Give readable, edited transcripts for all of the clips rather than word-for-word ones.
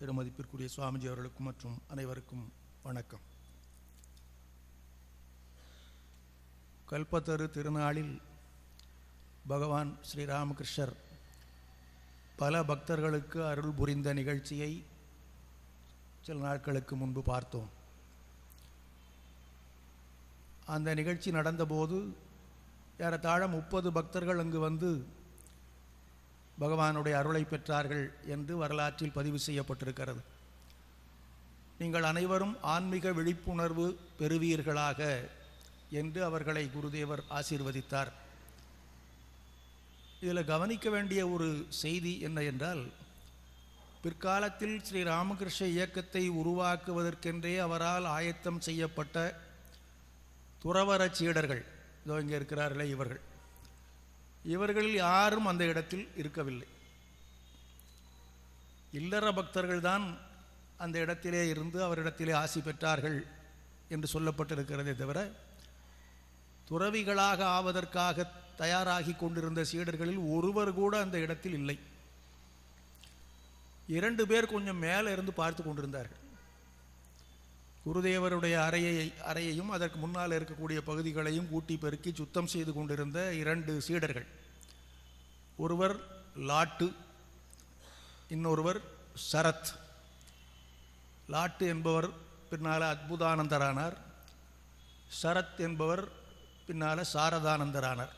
பெருமதிப்பிற்குரிய சுவாமிஜி அவர்களுக்கும் மற்றும் அனைவருக்கும் வணக்கம். கல்பத்தரு திருநாளில் பகவான் ஸ்ரீராமகிருஷ்ணர் பல பக்தர்களுக்கு அருள் புரிந்த நிகழ்ச்சியை சில நாட்களுக்கு முன்பு பார்த்தோம். அந்த நிகழ்ச்சி நடந்தபோது ஏறத்தாழ 30 பக்தர்கள் அங்கு வந்து பகவானுடைய அருளை பெற்றார்கள் என்று வரலாற்றில் பதிவு செய்யப்பட்டிருக்கிறது. நீங்கள் அனைவரும் ஆன்மீக விழிப்புணர்வு பெறுவீர்களாக என்று அவர்களை குருதேவர் ஆசீர்வதித்தார். இதில் கவனிக்க வேண்டிய ஒரு செய்தி என்ன என்றால், பிற்காலத்தில் ஸ்ரீ ராமகிருஷ்ண இயக்கத்தை உருவாக்குவதற்கென்றே அவரால் ஆயத்தம் செய்யப்பட்ட துறவற சீடர்கள், இதோ இங்கே இருக்கிறார்களே இவர்களில் யாரும் அந்த இடத்தில் இருக்கவில்லை. இல்லற பக்தர்கள்தான் அந்த இடத்திலே இருந்து அவரிடத்திலே ஆசி பெற்றார்கள் என்று சொல்லப்பட்டிருக்கிறதே தவிர, துறவிகளாக ஆவதற்காக தயாராகி கொண்டிருந்த சீடர்களில் ஒருவர் கூட அந்த இடத்தில் இல்லை. 2 பேர் கொஞ்சம் மேலே இருந்து பார்த்து கொண்டிருந்தார்கள். குருதேவருடைய அறையையும் அதற்கு முன்னால் இருக்கக்கூடிய பகுதிகளையும் கூட்டி பெருக்கி சுத்தம் செய்து கொண்டிருந்த 2 சீடர்கள், ஒருவர் லாட்டு, இன்னொருவர் சரத். லாட்டு என்பவர் பின்னால் அத்புதானந்தரானார், சரத் என்பவர் பின்னால் சாரதானந்தரானார்.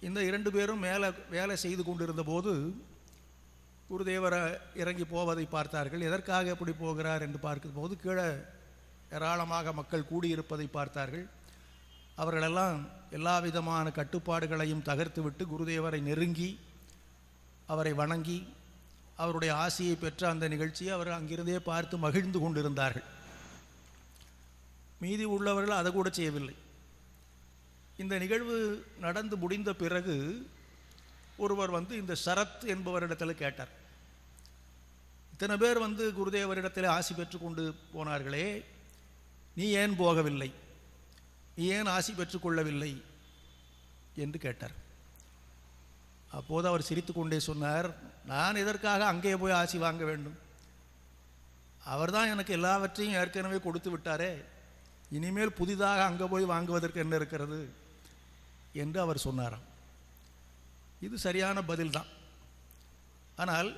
இந்த 2 பேரும் வேலை செய்து கொண்டிருந்த போது குருதேவரை இறங்கி போவதை பார்த்தார்கள். எதற்காக எப்படி போகிறார் என்று பார்க்கும் போது கீழே ஏராளமாக மக்கள் கூடியிருப்பதை பார்த்தார்கள். அவர்களெல்லாம் எல்லா விதமான கட்டுப்பாடுகளையும் தகர்த்துவிட்டு குருதேவரை நெருங்கி அவரை வணங்கி அவருடைய ஆசியை பெற்ற அந்த நிகழ்ச்சியை அவர் அங்கிருந்தே பார்த்து மகிழ்ந்து கொண்டிருந்தார்கள். மீதி உள்ளவர்கள் அதை கூட செய்யவில்லை. இந்த நிகழ்வு நடந்து முடிந்த பிறகு ஒருவர் வந்து இந்த சரத் என்பவரிடத்தில் கேட்டார், இத்தனை பேர் வந்து குருதேவரிடத்தில் ஆசி பெற்று கொண்டு போனார்களே, நீ ஏன் போகவில்லை, நீ ஏன் ஆசி பெற்றுக்கொள்ளவில்லை என்று கேட்டார். அப்போது அவர் சிரித்து கொண்டே சொன்னார், நான் எதற்காக அங்கே போய் ஆசி வாங்க வேண்டும், அவர்தான் எனக்கு எல்லாவற்றையும் ஏற்கனவே கொடுத்து விட்டாரே, இனிமேல் புதிதாக அங்கே போய் வாங்குவதற்கு என்ன இருக்கிறது என்று அவர் சொன்னாராம். இது சரியான பதில்தான். ஆனால்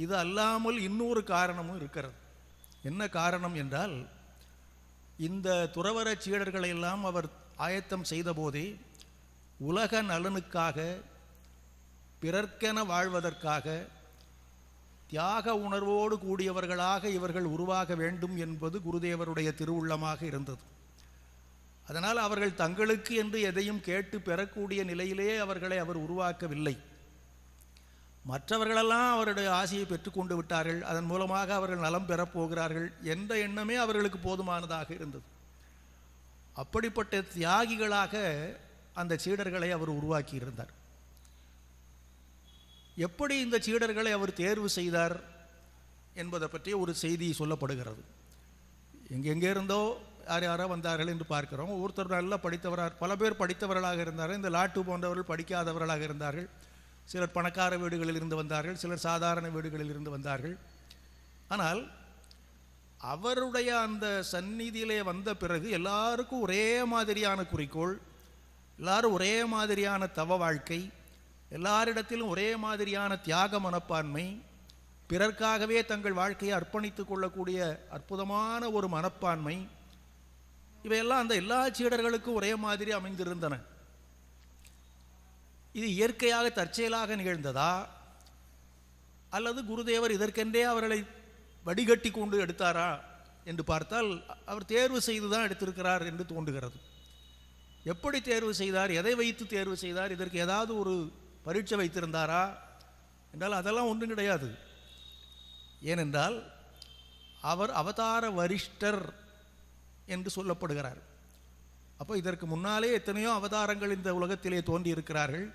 இது அல்லாமல் இன்னொரு காரணமும் இருக்கிறது. என்ன காரணம் என்றால், இந்த துறவற சீடர்களை எல்லாம் அவர் ஆயத்தம் செய்த போதே உலக நலனுக்காக, பிறர்க்கென வாழ்வதற்காக, தியாக உணர்வோடு கூடியவர்களாக இவர்கள் உருவாக வேண்டும் என்பது குருதேவருடைய திருவுள்ளமாக இருந்தது. அதனால் அவர்கள் தங்களுக்கு என்று எதையும் கேட்டு பெறக்கூடிய நிலையிலேயே அவர்களை அவர் உருவாக்கவில்லை. மற்றவர்களெல்லாம் அவருடைய ஆசையை பெற்றுக்கொண்டு விட்டார்கள், அதன் மூலமாக அவர்கள் நலம் பெறப்போகிறார்கள் என்ற எண்ணமே அவர்களுக்கு போதுமானதாக இருந்தது. அப்படிப்பட்ட தியாகிகளாக அந்த சீடர்களை அவர் உருவாக்கியிருந்தார். எப்படி இந்த சீடர்களை அவர் தேர்வு செய்தார் என்பதை பற்றி ஒரு செய்தி சொல்லப்படுகிறது. எங்கெங்கே இருந்தோ யாரோ வந்தார்கள் என்று பார்க்கிறோம். ஒவ்வொருத்தர் நல்லா படித்தவராக, பல பேர் படித்தவர்களாக இருந்தார்கள். இந்த லாட்டு போன்றவர்கள் படிக்காதவர்களாக இருந்தார்கள். சிலர் பணக்கார வீடுகளில் இருந்து வந்தார்கள், சிலர் சாதாரண வீடுகளில் இருந்து வந்தார்கள். ஆனால் அவருடைய அந்த சந்நிதியிலே வந்த பிறகு எல்லாருக்கும் ஒரே மாதிரியான குறிக்கோள், எல்லாரும் ஒரே மாதிரியான தவ வாழ்க்கை, எல்லாரிடத்திலும் ஒரே மாதிரியான தியாக மனப்பான்மை, பிறர்க்காகவே தங்கள் வாழ்க்கையை அர்ப்பணித்துக் கொள்ளக்கூடிய அற்புதமான ஒரு மனப்பான்மை, இவையெல்லாம் அந்த எல்லா சீடர்களுக்கும் ஒரே மாதிரி அமைந்திருந்தன. இது இயற்கையாக தற்செயலாக நிகழ்ந்ததா, அல்லது குருதேவர் இதற்கென்றே அவர்களை வடிகட்டி கொண்டு எடுத்தாரா என்று பார்த்தால், அவர் தேர்வு செய்து தான் எடுத்திருக்கிறார் என்று தோன்றுகிறது. எப்படி தேர்வு செய்தார், எதை வைத்து தேர்வு செய்தார், இதற்கு ஏதாவது ஒரு பரீட்சை வைத்திருந்தாரா என்றால் அதெல்லாம் ஒன்றும் கிடையாது. ஏனென்றால் அவர் அவதார வரிஷ்டர் என்று சொல்லப்படுகிறார். அப்போ இதற்கு முன்னாலே எத்தனையோ அவதாரங்கள் இந்த உலகத்திலே தோன்றியிருக்கிறார்கள்.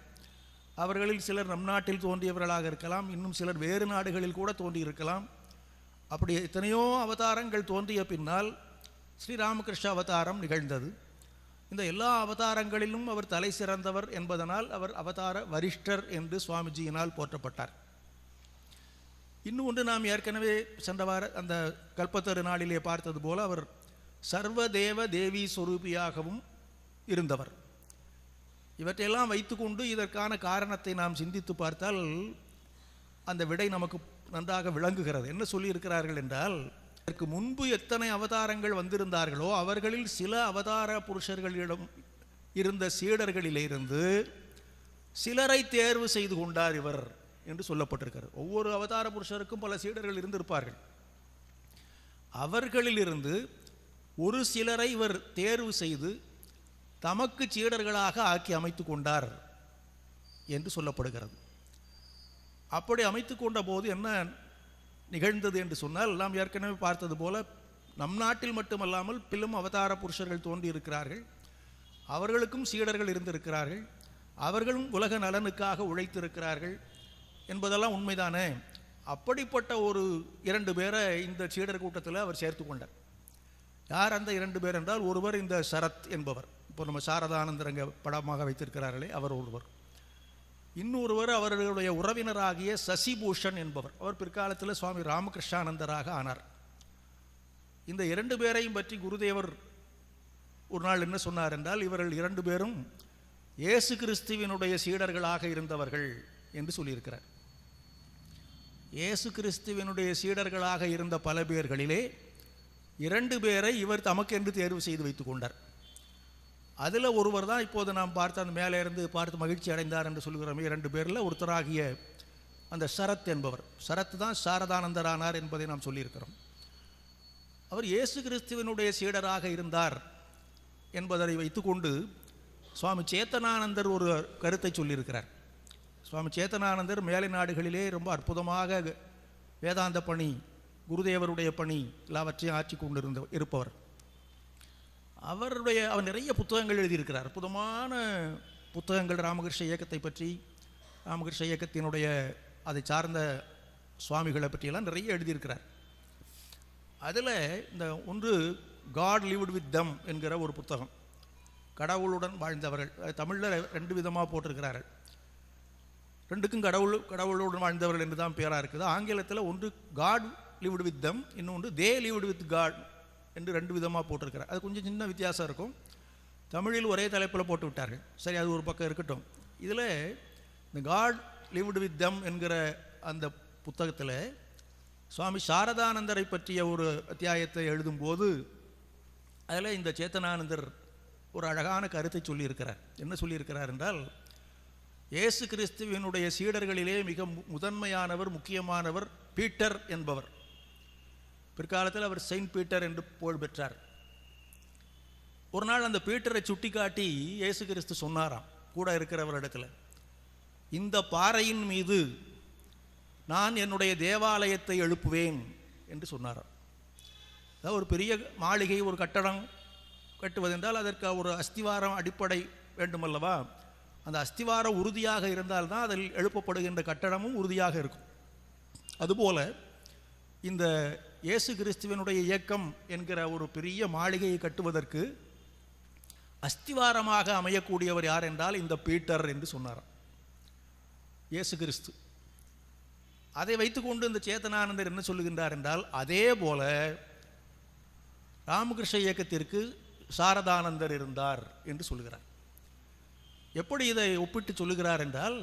அவர்களில் சிலர் நம் நாட்டில் தோன்றியவர்களாக இருக்கலாம், இன்னும் சிலர் வேறு நாடுகளில் கூட தோன்றியிருக்கலாம். அப்படி எத்தனையோ அவதாரங்கள் தோன்றிய பின்னால் ஸ்ரீராமகிருஷ்ண அவதாரம் நிகழ்ந்தது. இந்த எல்லா அவதாரங்களிலும் அவர் தலை சிறந்தவர் என்பதனால் அவர் அவதார வரிஷ்டர் என்று சுவாமிஜியினால் போற்றப்பட்டார். இன்னும் ஒன்று, நாம் ஏற்கனவே சென்ற வார அந்த கல்பத்தரு நாளிலே பார்த்தது போல அவர் சர்வதேவ தேவி சொரூபியாகவும் இருந்தவர். இவற்றையெல்லாம் வைத்துக்கொண்டு இதற்கான காரணத்தை நாம் சிந்தித்து பார்த்தால் அந்த விடை நமக்கு நன்றாக விளங்குகிறது. என்ன சொல்லியிருக்கிறார்கள் என்றால், இதற்கு முன்பு எத்தனை அவதாரங்கள் வந்திருந்தார்களோ அவர்களில் சில அவதார புருஷர்களிடம் இருந்த சீடர்களிலிருந்து சிலரை தேர்வு செய்து கொண்டார் இவர் என்று சொல்லப்பட்டிருக்கிறது. ஒவ்வொரு அவதார புருஷருக்கும் பல சீடர்கள் இருந்திருப்பார்கள். அவர்களிலிருந்து ஒரு சிலரை இவர் தேர்வு செய்து தமக்கு சீடர்களாக ஆக்கி அமைத்து கொண்டார் என்று சொல்லப்படுகிறது. அப்படி அமைத்து கொண்ட போது என்ன நிகழ்ந்தது என்று சொன்னால், நாம் ஏற்கனவே பார்த்தது போல நம் நாட்டில் மட்டுமல்லாமல் பிலும் அவதார புருஷர்கள் தோன்றி இருக்கிறார்கள். அவர்களுக்கும் சீடர்கள் இருந்திருக்கிறார்கள். அவர்களும் உலக நலனுக்காக உழைத்திருக்கிறார்கள் என்பதெல்லாம் உண்மைதானே. அப்படிப்பட்ட ஒரு 2 பேரை இந்த சீடர் கூட்டத்தில் அவர் சேர்த்து கொண்டார். யார் அந்த 2 பேர் என்றால், ஒருவர் இந்த சரத் என்பவர், இப்போ நம்ம சாரதானந்தர் அங்கே படமாக வைத்திருக்கிறார்களே அவர் ஒருவர். இன்னொருவர் அவர்களுடைய உறவினராகிய சசிபூஷன் என்பவர். அவர் பிற்காலத்தில் சுவாமி ராமகிருஷ்ணானந்தராக ஆனார். இந்த 2 பேரையும் பற்றி குருதேவர் ஒரு நாள் என்ன சொன்னார் என்றால், இவர்கள் 2 பேரும் இயேசு கிறிஸ்துவினுடைய சீடர்களாக இருந்தவர்கள் என்று சொல்லியிருக்கிறார். இயேசு கிறிஸ்துவினுடைய சீடர்களாக இருந்த பல பேர்களிலே 2 பேரை இவர் தமக்கென்று தேர்வு செய்து வைத்து கொண்டார். அதில் ஒருவர் தான் இப்போது நாம் பார்த்து அந்த மேலே இருந்து பார்த்து மகிழ்ச்சி அடைந்தார் என்று சொல்கிறோமே, 2 பேரில் ஒருத்தராகிய அந்த சரத் என்பவர். சரத் தான் சாரதானந்தரானார் என்பதை நாம் சொல்லியிருக்கிறோம். அவர் இயேசு கிறிஸ்துவினுடைய சீடராக இருந்தார் என்பதை வைத்துக்கொண்டு சுவாமி சேத்தனானந்தர் ஒரு கருத்தை சொல்லியிருக்கிறார். சுவாமி சேத்தனானந்தர் மேலை நாடுகளிலே ரொம்ப அற்புதமாக வேதாந்த பணி, குருதேவருடைய பணி எல்லாவற்றையும் ஆட்சி கொண்டு இருப்பவர். அவர் நிறைய புத்தகங்கள் எழுதியிருக்கிறார். அற்புதமான புத்தகங்கள் ராமகிருஷ்ண இயக்கத்தை பற்றி, ராமகிருஷ்ண இயக்கத்தினுடைய அதை சார்ந்த சுவாமிகளை பற்றியெல்லாம் நிறைய எழுதியிருக்கிறார். அதில் இந்த ஒன்று காட் லிவ்ட் வித் தம் என்கிற ஒரு புத்தகம், கடவுளுடன் வாழ்ந்தவர்கள். தமிழில் 2 விதமாக போட்டிருக்கிறார்கள். 2க்கும் கடவுளுடன் வாழ்ந்தவர்கள் என்று தான் பேராக இருக்குது. ஆங்கிலத்தில் ஒன்று காட் லிவ்ட் வித் தம், இன்னொன்று தே லிவ்ட் வித் காட் என்று 2 விதமாக போட்டிருக்கிறார். அது கொஞ்சம் சின்ன வித்தியாசம் இருக்கும். தமிழில் ஒரே தலைப்பில் போட்டு விட்டார்கள். சரி, அது ஒரு பக்கம் இருக்கட்டும். இதில் இந்த காட் லிவ்ட் வித் தம் என்கிற அந்த புத்தகத்தில் சுவாமி சாரதானந்தரை பற்றிய ஒரு அத்தியாயத்தை எழுதும்போது அதில் இந்த சேத்தனானந்தர் ஒரு அழகான கருத்தை சொல்லியிருக்கிறார். என்ன சொல்லியிருக்கிறார் என்றால், இயேசு கிறிஸ்துவினுடைய சீடர்களிலே மிக முதன்மையானவர், முக்கியமானவர் பீட்டர் என்பவர். பிற்காலத்தில் அவர் செயின்ட் பீட்டர் என்று புகழ் பெற்றார். ஒரு நாள் அந்த பீட்டரை சுட்டி காட்டி இயேசு கிறிஸ்து சொன்னாராம் கூட இருக்கிறவரிடத்தில், இந்த பாறையின் மீது நான் என்னுடைய தேவாலயத்தை எழுப்புவேன் என்று சொன்னாராம். அதாவது ஒரு பெரிய மாளிகை, ஒரு கட்டடம் கட்டுவதென்றால் அதற்கு ஒரு அஸ்திவாரம், அடிப்படை வேண்டுமல்லவா? அந்த அஸ்திவாரம் உறுதியாக இருந்தால்தான் அதில் எழுப்பப்படுகின்ற கட்டடமும் உறுதியாக இருக்கும். அதுபோல இந்த இயேசு கிறிஸ்துவனுடைய இயக்கம் என்கிற ஒரு பெரிய மாளிகையை கட்டுவதற்கு அஸ்திவாரமாக அமையக்கூடியவர் யார் என்றால் இந்த பீட்டர் என்று சொன்னாராம் இயேசு கிறிஸ்து. அதை வைத்துக்கொண்டு இந்த சேத்தனானந்தர் என்ன சொல்லுகின்றார் என்றால், அதே போல ராமகிருஷ்ண இயக்கத்திற்கு சாரதானந்தர் இருந்தார் என்று சொல்லுகிறார். எப்படி இதை ஒப்பிட்டு சொல்லுகிறார் என்றால்,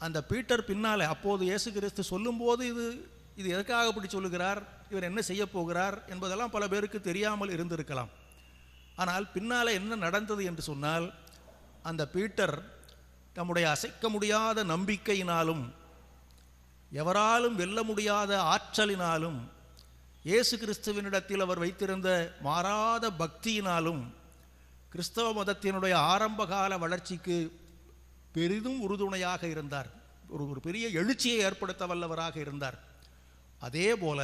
அந்த பீட்டர் பின்னாலே அப்போது இயேசு கிறிஸ்து சொல்லும்போது இது எதற்காக அப்படி சொல்லுகிறார், இவர் என்ன செய்ய போகிறார் என்பதெல்லாம் பல பேருக்கு தெரியாமல் இருந்திருக்கலாம். ஆனால் பின்னாலே என்ன நடந்தது என்று சொன்னால், அந்த பீட்டர் தம்முடைய அசைக்க முடியாத நம்பிக்கையினாலும் எவராலும் வெல்ல முடியாத ஆற்றலினாலும் இயேசு கிறிஸ்துவனிடத்தில் அவர் வைத்திருந்த மாறாத பக்தியினாலும் கிறிஸ்தவ மதத்தினுடைய ஆரம்பகால வளர்ச்சிக்கு பெரிதும் உறுதுணையாக இருந்தார். ஒரு பெரிய எழுச்சியை ஏற்படுத்த வல்லவராக இருந்தார். அதே போல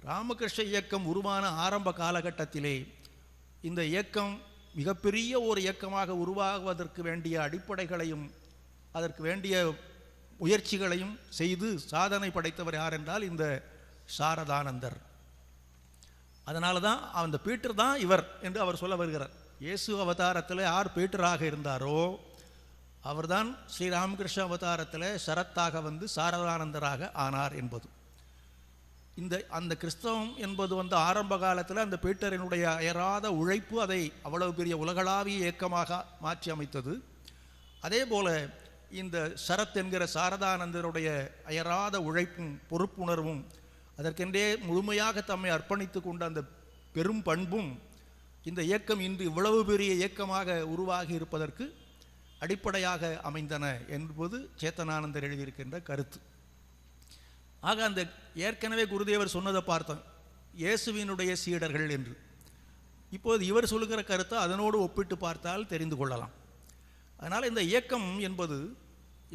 ராமகிருஷ்ண இயக்கம் உருவான ஆரம்ப காலகட்டத்திலே இந்த இயக்கம் மிகப்பெரிய ஒரு இயக்கமாக உருவாகுவதற்கு வேண்டிய அடிப்படைகளையும் அதற்கு வேண்டிய முயற்சிகளையும் செய்து சாதனை படைத்தவர் யார் என்றால் இந்த சாரதானந்தர். அதனால தான் அந்த பீட்டர் தான் இவர் என்று அவர் சொல்ல வருகிறார். இயேசு அவதாரத்தில் யார் பீட்டராக இருந்தாரோ அவர்தான் ஸ்ரீராமகிருஷ்ண அவதாரத்தில் சரத்தாக வந்து சாரதானந்தராக ஆனார் என்பது. அந்த கிறிஸ்தவம் என்பது வந்து ஆரம்ப காலத்தில் அந்த பீட்டரினுடைய அயராத உழைப்பு அதை அவ்வளவு பெரிய உலகளாவிய இயக்கமாக மாற்றி அமைத்தது. அதே போல இந்த சரத் என்கிற சாரதானந்தருடைய அயராத உழைப்பும் பொறுப்புணர்வும் அதற்கென்றே முழுமையாக தம்மை அர்ப்பணித்து கொண்ட அந்த பெரும் பண்பும் இந்த இயக்கம் இன்று இவ்வளவு பெரிய இயக்கமாக உருவாகி இருப்பதற்கு அடிப்படையாக அமைந்தன என்பது சேத்தனானந்தர் எழுதியிருக்கின்ற கருத்து. ஆக அந்த ஏற்கனவே குருதேவர் சொன்னதை பார்த்தோம், இயேசுவினுடைய சீடர்கள் என்று. இப்போது இவர் சொல்லுகிற கருத்தை அதனோடு ஒப்பிட்டு பார்த்தால் தெரிந்து கொள்ளலாம். அதனால் இந்த இயக்கம் என்பது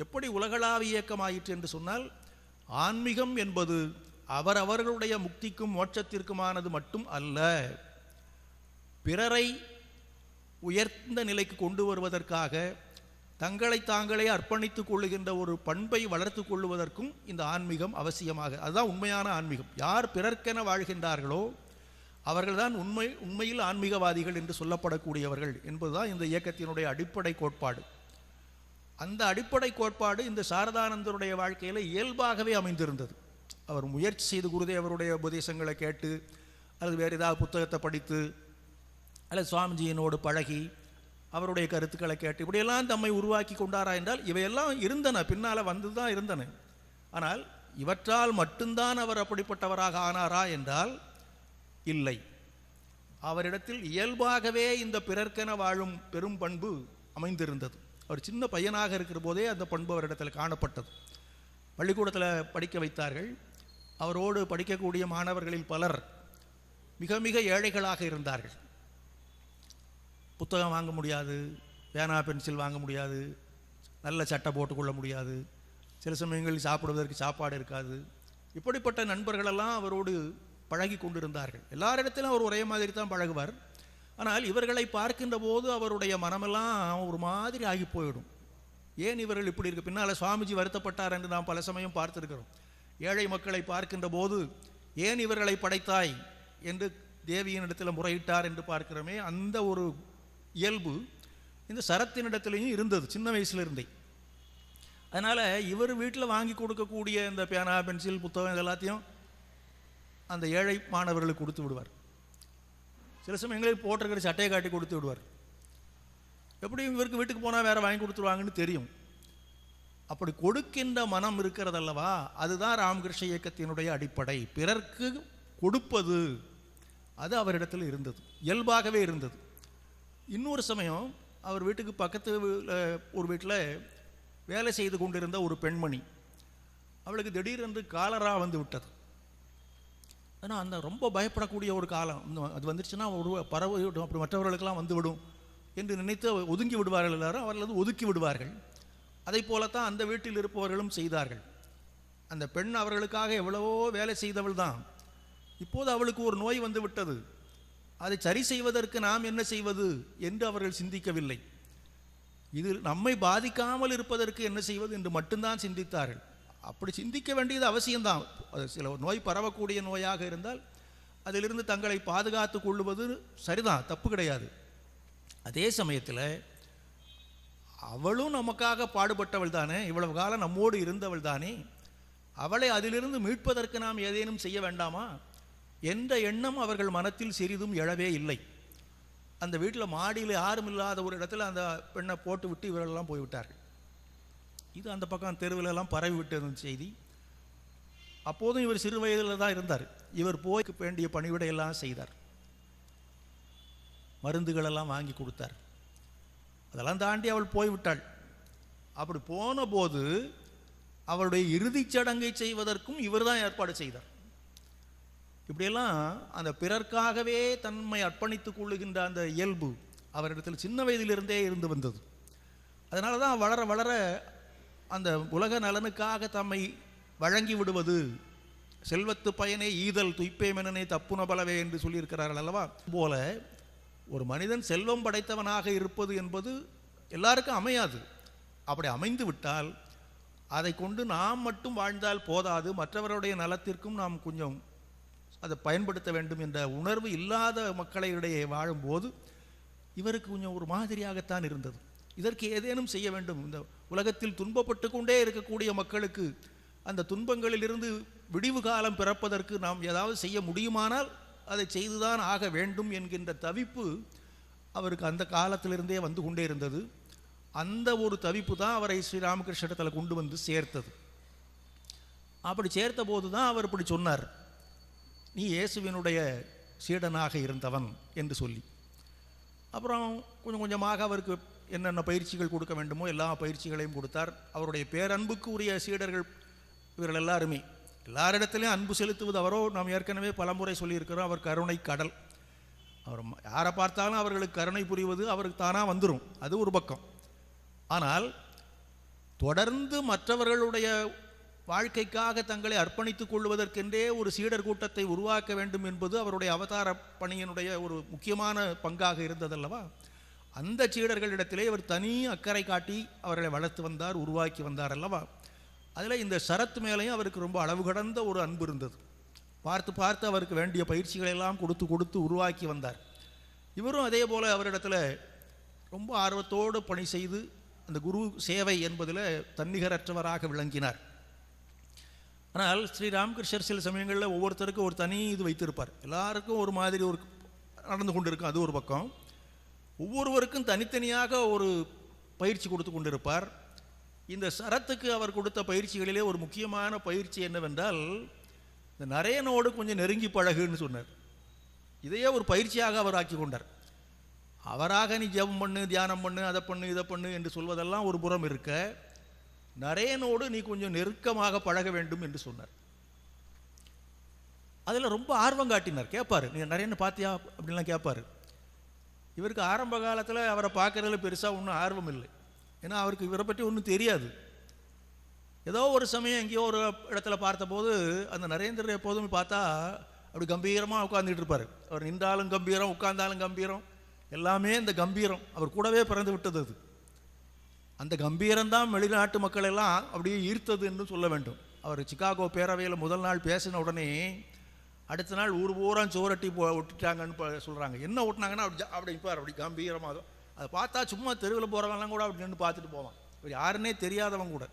எப்படி உலகளாவிய இயக்கம் ஆயிற்று என்று சொன்னால், ஆன்மீகம் என்பது அவரவர்களுடைய முக்திக்கும் மோட்சத்திற்குமானது மட்டும் அல்ல, பிறரை உயர்ந்த நிலைக்கு கொண்டு வருவதற்காக தங்களை தாங்களே அர்ப்பணித்துக் கொள்ளுகின்ற ஒரு பண்பை வளர்த்து கொள்ளுவதற்கும் இந்த ஆன்மீகம் அவசியமாக. அதுதான் உண்மையான ஆன்மீகம். யார் பிறர்க்கென வாழ்கின்றார்களோ அவர்கள்தான் உண்மையில் ஆன்மீகவாதிகள் என்று சொல்லப்படக்கூடியவர்கள் என்பதுதான் இந்த இயக்கத்தினுடைய அடிப்படை கோட்பாடு. அந்த அடிப்படை கோட்பாடு இந்த சாரதானந்தருடைய வாழ்க்கையில் இயல்பாகவே அமைந்திருந்தது. அவர் முயற்சி செய்து குருதேவருடைய உபதேசங்களை கேட்டு அல்லது வேறு ஏதாவது புத்தகத்தை படித்து அல்லது சுவாமிஜியினோடு பழகி அவருடைய கருத்துக்களை கேட்டு இப்படியெல்லாம் தம்மை உருவாக்கி கொண்டாரா என்றால் இவையெல்லாம் இருந்தன, பின்னால் வந்து தான் இருந்தன. ஆனால் இவற்றால் மட்டும்தான் அவர் அப்படிப்பட்டவராக ஆனாரா என்றால் இல்லை. அவரிடத்தில் இயல்பாகவே இந்த பிறர்க்கென வாழும் பெரும் பண்பு அமைந்திருந்தது. அவர் சின்ன பையனாக இருக்கிற போதே அந்த பண்பு அவரிடத்தில் காணப்பட்டது. பள்ளிக்கூடத்தில் படிக்க வைத்தார்கள். அவரோடு படிக்கக்கூடிய மாணவர்களில் பலர் மிக மிக ஏழைகளாக இருந்தார்கள். புத்தகம் வாங்க முடியாது, பேனா பென்சில் வாங்க முடியாது, நல்ல சட்டை போட்டுக்கொள்ள முடியாது, சில சமயங்களில் சாப்பிடுவதற்கு சாப்பாடு இருக்காது. இப்படிப்பட்ட நண்பர்களெல்லாம் அவரோடு பழகி கொண்டிருந்தார்கள். எல்லாரிடத்திலும் அவர் ஒரே மாதிரி தான் பழகுவார். ஆனால் இவர்களை பார்க்கின்ற போது அவருடைய மனமெல்லாம் ஒரு மாதிரி ஆகி போயிடும். ஏன் இவர்கள் இப்படி இருக்கு? பின்னால் சுவாமிஜி வருத்தப்பட்டார் என்று நாம் பல சமயம் பார்த்திருக்கிறோம். ஏழை மக்களை பார்க்கின்ற போது ஏன் இவர்களை படைத்தாய் என்று தேவியின் இடத்துல முறையிட்டார் என்று பார்க்கிறோமே, அந்த ஒரு இயல்பு இந்த சரத்தினிடத்திலையும் இருந்தது சின்ன வயசுலேருந்தே. அதனால் இவர் வீட்டில் வாங்கி கொடுக்கக்கூடிய இந்த பேனா பென்சில் புத்தகம் இது எல்லாத்தையும் அந்த ஏழை மாணவர்களுக்கு கொடுத்து விடுவார். சில சமயங்களில் போட்டிருக்கிற சட்டையை காட்டி கொடுத்து விடுவார். எப்படியும் இவருக்கு வீட்டுக்கு போனால் வேறு வாங்கி கொடுத்துருவாங்கன்னு தெரியும். அப்படி கொடுக்கின்ற மனம் இருக்கிறதல்லவா, அதுதான் ராமகிருஷ்ண இயக்கத்தினுடைய அடிப்படை. பிறர்க்கு கொடுப்பது அது அவரிடத்தில் இருந்தது, இயல்பாகவே இருந்தது. இன்னொரு சமயம் அவர் வீட்டுக்கு பக்கத்து ஒரு வீட்டில் வேலை செய்து கொண்டிருந்த ஒரு பெண்மணி, அவளுக்கு திடீரென்று காலரா வந்து விட்டது. ஆனால் அந்த ரொம்ப பயப்படக்கூடிய ஒரு காலம், அது வந்துருச்சுன்னா ஒரு பறவை அப்படி மற்றவர்களுக்கெல்லாம் வந்துவிடும் என்று நினைத்து ஒதுங்கி விடுவார்கள். எல்லாரும் அவர்கள் ஒதுக்கி விடுவார்கள். அதை போலத்தான் அந்த வீட்டில் இருப்பவர்களும் செய்தார்கள். அந்த பெண் அவர்களுக்காக எவ்வளவோ வேலை செய்தவள் தான். இப்போது அவளுக்கு ஒரு நோய் வந்து விட்டது. அதை சரி செய்வதற்கு நாம் என்ன செய்வது என்று அவர்கள் சிந்திக்கவில்லை. இது நம்மை பாதிக்காமல் இருப்பதற்கு என்ன செய்வது என்று மட்டும்தான் சிந்தித்தார்கள். அப்படி சிந்திக்க வேண்டியது அவசியம்தான். சில நோய் பரவக்கூடிய நோயாக இருந்தால் அதிலிருந்து தங்களை பாதுகாத்து கொள்வது சரிதான், தப்பு கிடையாது. அதே சமயத்தில் அவளும் நமக்காக பாடுபட்டவள் தானே, இவ்வளவு காலம் நம்மோடு இருந்தவள் தானே, அவளை அதிலிருந்து மீட்பதற்கு நாம் ஏதேனும் செய்ய வேண்டாமா என்ற எண்ணம் அவர்கள் மனத்தில் சிறிதும் எழவே இல்லை. அந்த வீட்டில் மாடியில் யாரும் இல்லாத ஒரு இடத்துல அந்த பெண்ணை போட்டு விட்டு இவர்களெல்லாம் போய்விட்டார்கள். இது அந்த பக்கம் தெருவிலெல்லாம் பரவி விட்டது செய்தி. அப்போதும் இவர் சிறு வயதில் தான் இருந்தார். இவர் போய் வேண்டிய பணிவிடையெல்லாம் செய்தார், மருந்துகளெல்லாம் வாங்கி கொடுத்தார். அதெல்லாம் தாண்டி அவள் போய்விட்டாள். அப்படி போன போது அவளுடைய இறுதிச் சடங்கை செய்வதற்கும் இவர் தான் ஏற்பாடு செய்தார். இப்படியெல்லாம் அந்த பிறர்க்காகவே தன்மை அர்ப்பணித்துக் கொள்ளுகின்ற அந்த இயல்பு அவரிடத்தில் சின்ன வயதிலிருந்தே இருந்து வந்தது. அதனால தான் வளர வளர அந்த உலக நலனுக்காக தம்மை வழங்கி விடுவது, செல்வத்து பயனே ஈதல் துய்ப்பே மெனனே தப்புன பலவே என்று சொல்லியிருக்கிறார்கள் அல்லவா. போல ஒரு மனிதன் செல்வம் படைத்தவனாக இருப்பது என்பது எல்லாருக்கும் அமையாது. அப்படி அமைந்து விட்டால் அதை கொண்டு நாம் மட்டும் வாழ்ந்தால் போதாது, மற்றவருடைய நலத்திற்கும் நாம் கொஞ்சம் அதை பயன்படுத்த வேண்டும் என்ற உணர்வு இல்லாத மக்களிடையே வாழும்போது இவருக்கு கொஞ்சம் ஒரு மாதிரியாகத்தான் இருந்தது. இதற்கு ஏதேனும் செய்ய வேண்டும். இந்த உலகத்தில் துன்பப்பட்டு கொண்டே இருக்கக்கூடிய மக்களுக்கு அந்த துன்பங்களிலிருந்து விடிவு காலம் பிறப்பதற்கு நாம் ஏதாவது செய்ய முடியுமானால் அதை செய்துதான் ஆக வேண்டும் என்கின்ற தவிப்பு அவருக்கு அந்த காலத்திலிருந்தே வந்து கொண்டே இருந்தது. அந்த ஒரு தவிப்பு தான் அவரை ஸ்ரீராமகிருஷ்ணத்தில் கொண்டு வந்து சேர்த்தது. அப்படி சேர்த்த போது தான் அவர் இப்படி சொன்னார், நீ இயேசுவினுடைய சீடனாக இருந்தவன் என்று சொல்லி. அப்புறம் கொஞ்சம் கொஞ்சமாக அவருக்கு என்னென்ன பயிற்சிகள் கொடுக்க வேண்டுமோ எல்லா பயிற்சிகளையும் கொடுத்தார். அவருடைய பேரன்புக்கு உரிய சீடர்கள் இவர்கள் எல்லாருமே, எல்லாரிடத்திலையும் அன்பு செலுத்துவது அவரோ நாம் ஏற்கனவே பலமுறை சொல்லியிருக்கிறோம். அவர் கருணை கடல். அவர் யாரை பார்த்தாலும் அவர்களுக்கு கருணை புரிவது அவருக்கு தானாக வந்துடும், அது ஒரு பக்கம். ஆனால் தொடர்ந்து மற்றவர்களுடைய வாழ்க்கைக்காக தங்களை அர்ப்பணித்துக் கொள்வதற்கென்றே ஒரு சீடர் கூட்டத்தை உருவாக்க வேண்டும் என்பது அவருடைய அவதார பணியினுடைய ஒரு முக்கியமான பங்காக இருந்ததல்லவா. அந்த சீடர்களிடத்திலே இவர் தனி அக்கறை காட்டி அவர்களை வளர்த்து வந்தார், உருவாக்கி வந்தார் அல்லவா. அதில் இந்த சரத் மேலேயும் அவருக்கு ரொம்ப அளவு கடந்த ஒரு அன்பு இருந்தது. பார்த்து பார்த்து அவருக்கு வேண்டிய பயிற்சிகளெல்லாம் கொடுத்து கொடுத்து உருவாக்கி வந்தார். இவரும் அதே போல் அவரிடத்தில் ரொம்ப ஆர்வத்தோடு பணி செய்து அந்த குரு சேவை என்பதில் தன்னிகரற்றவராக விளங்கினார். ஆனால் ஸ்ரீராமகிருஷ்ணர் சில சமயங்களில் ஒவ்வொருத்தருக்கும் ஒரு தனி இது வைத்திருப்பார். எல்லாருக்கும் ஒரு மாதிரி ஒரு நடந்து கொண்டு இருக்கும், அது ஒரு பக்கம். ஒவ்வொருவருக்கும் தனித்தனியாக ஒரு பயிற்சி கொடுத்து கொண்டிருப்பார். இந்த சரத்துக்கு அவர் கொடுத்த பயிற்சிகளிலே ஒரு முக்கியமான பயிற்சி என்னவென்றால், இந்த நரேனோடு கொஞ்சம் நெருங்கி பழகுன்னு சொன்னார். இதையே ஒரு பயிற்சியாக அவர் ஆக்கி கொண்டார். அவராக நீ ஜெபம் பண்ணு, தியானம் பண்ணு, அதை பண்ணு, இதை பண்ணு என்று சொல்வதெல்லாம் ஒரு புறம் இருக்க, நரேனோடு நீ கொஞ்சம் நெருக்கமாக பழக வேண்டும் என்று சொன்னார். அதில் ரொம்ப ஆர்வம் காட்டினார். கேட்பார், நீ நரேனை பார்த்தியா அப்படின்லாம் கேட்பார். இவருக்கு ஆரம்ப காலத்தில் அவரை பார்க்கறதுல பெருசாக ஒன்றும் ஆர்வம் இல்லை. ஏன்னா அவருக்கு இவரை பற்றி ஒன்றும் தெரியாது. ஏதோ ஒரு சமயம் எங்கேயோ ஒரு இடத்துல பார்த்தபோது அந்த நரேந்திரர் எப்போதும் பார்த்தா அப்படி கம்பீரமாக உட்கார்ந்துட்டு இருப்பார். அவர் நின்றாலும் கம்பீரம், உட்கார்ந்தாலும் கம்பீரம், எல்லாமே இந்த கம்பீரம் அவர் கூடவே பிறந்து விட்டது. அது அந்த கம்பீரம்தான் வெளிநாட்டு மக்கள் எல்லாம் அப்படியே ஈர்த்தது என்று சொல்ல வேண்டும். அவர் சிகாகோ பேரவையில் முதல் நாள் பேசின உடனே அடுத்த நாள் ஊர் பூரா சோரட்டி விட்டுட்டாங்கன்னு சொல்கிறாங்க. என்ன ஓட்டினாங்கன்னா அப்படி நிற்பார், அப்படி கம்பீரமாக. அதை பார்த்தா சும்மா தெருவில் போகிறவங்கலாம் கூட அப்படி நின்று பார்த்துட்டு போவான், இவர் யாருன்னே தெரியாதவங்க கூட.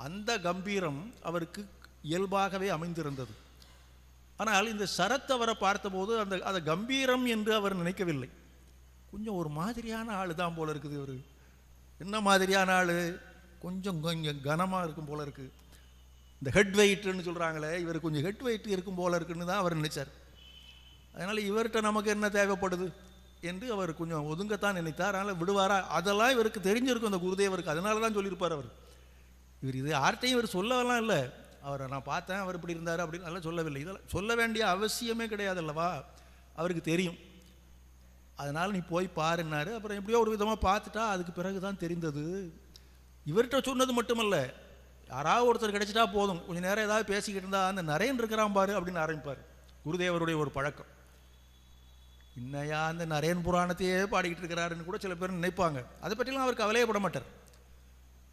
அந்த கம்பீரம் அவருக்கு இயல்பாகவே அமைந்திருந்தது. ஆனால் இந்த சரத் அவரை பார்த்தபோது அந்த கம்பீரம் என்று அவர் நினைக்கவில்லை. கொஞ்சம் ஒரு மாதிரியான ஆள் தான் போல இருக்குது இவர். என்ன மாதிரியான ஆள்? கொஞ்சம் கனமாக இருக்கும் போல இருக்குது. இந்த ஹெட் வெயிட்டுன்னு சொல்கிறாங்களே, இவர் கொஞ்சம் ஹெட் வெயிட் இருக்கும் போல இருக்குன்னு தான் அவர் நினைச்சார். அதனால் இவர்கிட்ட நமக்கு என்ன தேவைப்படுது என்று அவர் கொஞ்சம் ஒதுங்கத்தான் நினைத்தார். அதனால் விடுவாரா? அதெல்லாம் இவருக்கு தெரிஞ்சிருக்கும் அந்த குருதேவருக்கு. அதனால தான் சொல்லியிருப்பார் அவர். இவர் இது யார்கிட்டையும் இவர் சொல்லலாம் இல்லை. அவரை நான் பார்த்தேன், அவர் இப்படி இருந்தார் அப்படின்னு நல்லா சொல்லவில்லை. இதெல்லாம் சொல்ல வேண்டிய அவசியமே கிடையாது அல்லவா, அவருக்கு தெரியும். அதனால் நீ போய் பாருன்னாரு. அப்புறம் எப்படியோ ஒரு விதமாக பார்த்துட்டா அதுக்கு பிறகு தான் தெரிந்தது. இவர்கிட்ட சொன்னது மட்டுமல்ல, யாராவது ஒருத்தர் கிடைச்சிட்டா போதும், கொஞ்சம் நேரம் ஏதாவது பேசிக்கிட்டு இருந்தால் அந்த நரேன் இருக்கிறான் பாரு அப்படின்னு ஆரம்பிப்பார். குருதேவருடைய ஒரு பழக்கம். இன்னையா அந்த நரேன் புராணத்தையே பாடிக்கிட்டு இருக்கிறாருன்னு கூட சில பேர் நினைப்பாங்க. அதை பற்றிலாம் அவர் கவலையப்பட மாட்டார்.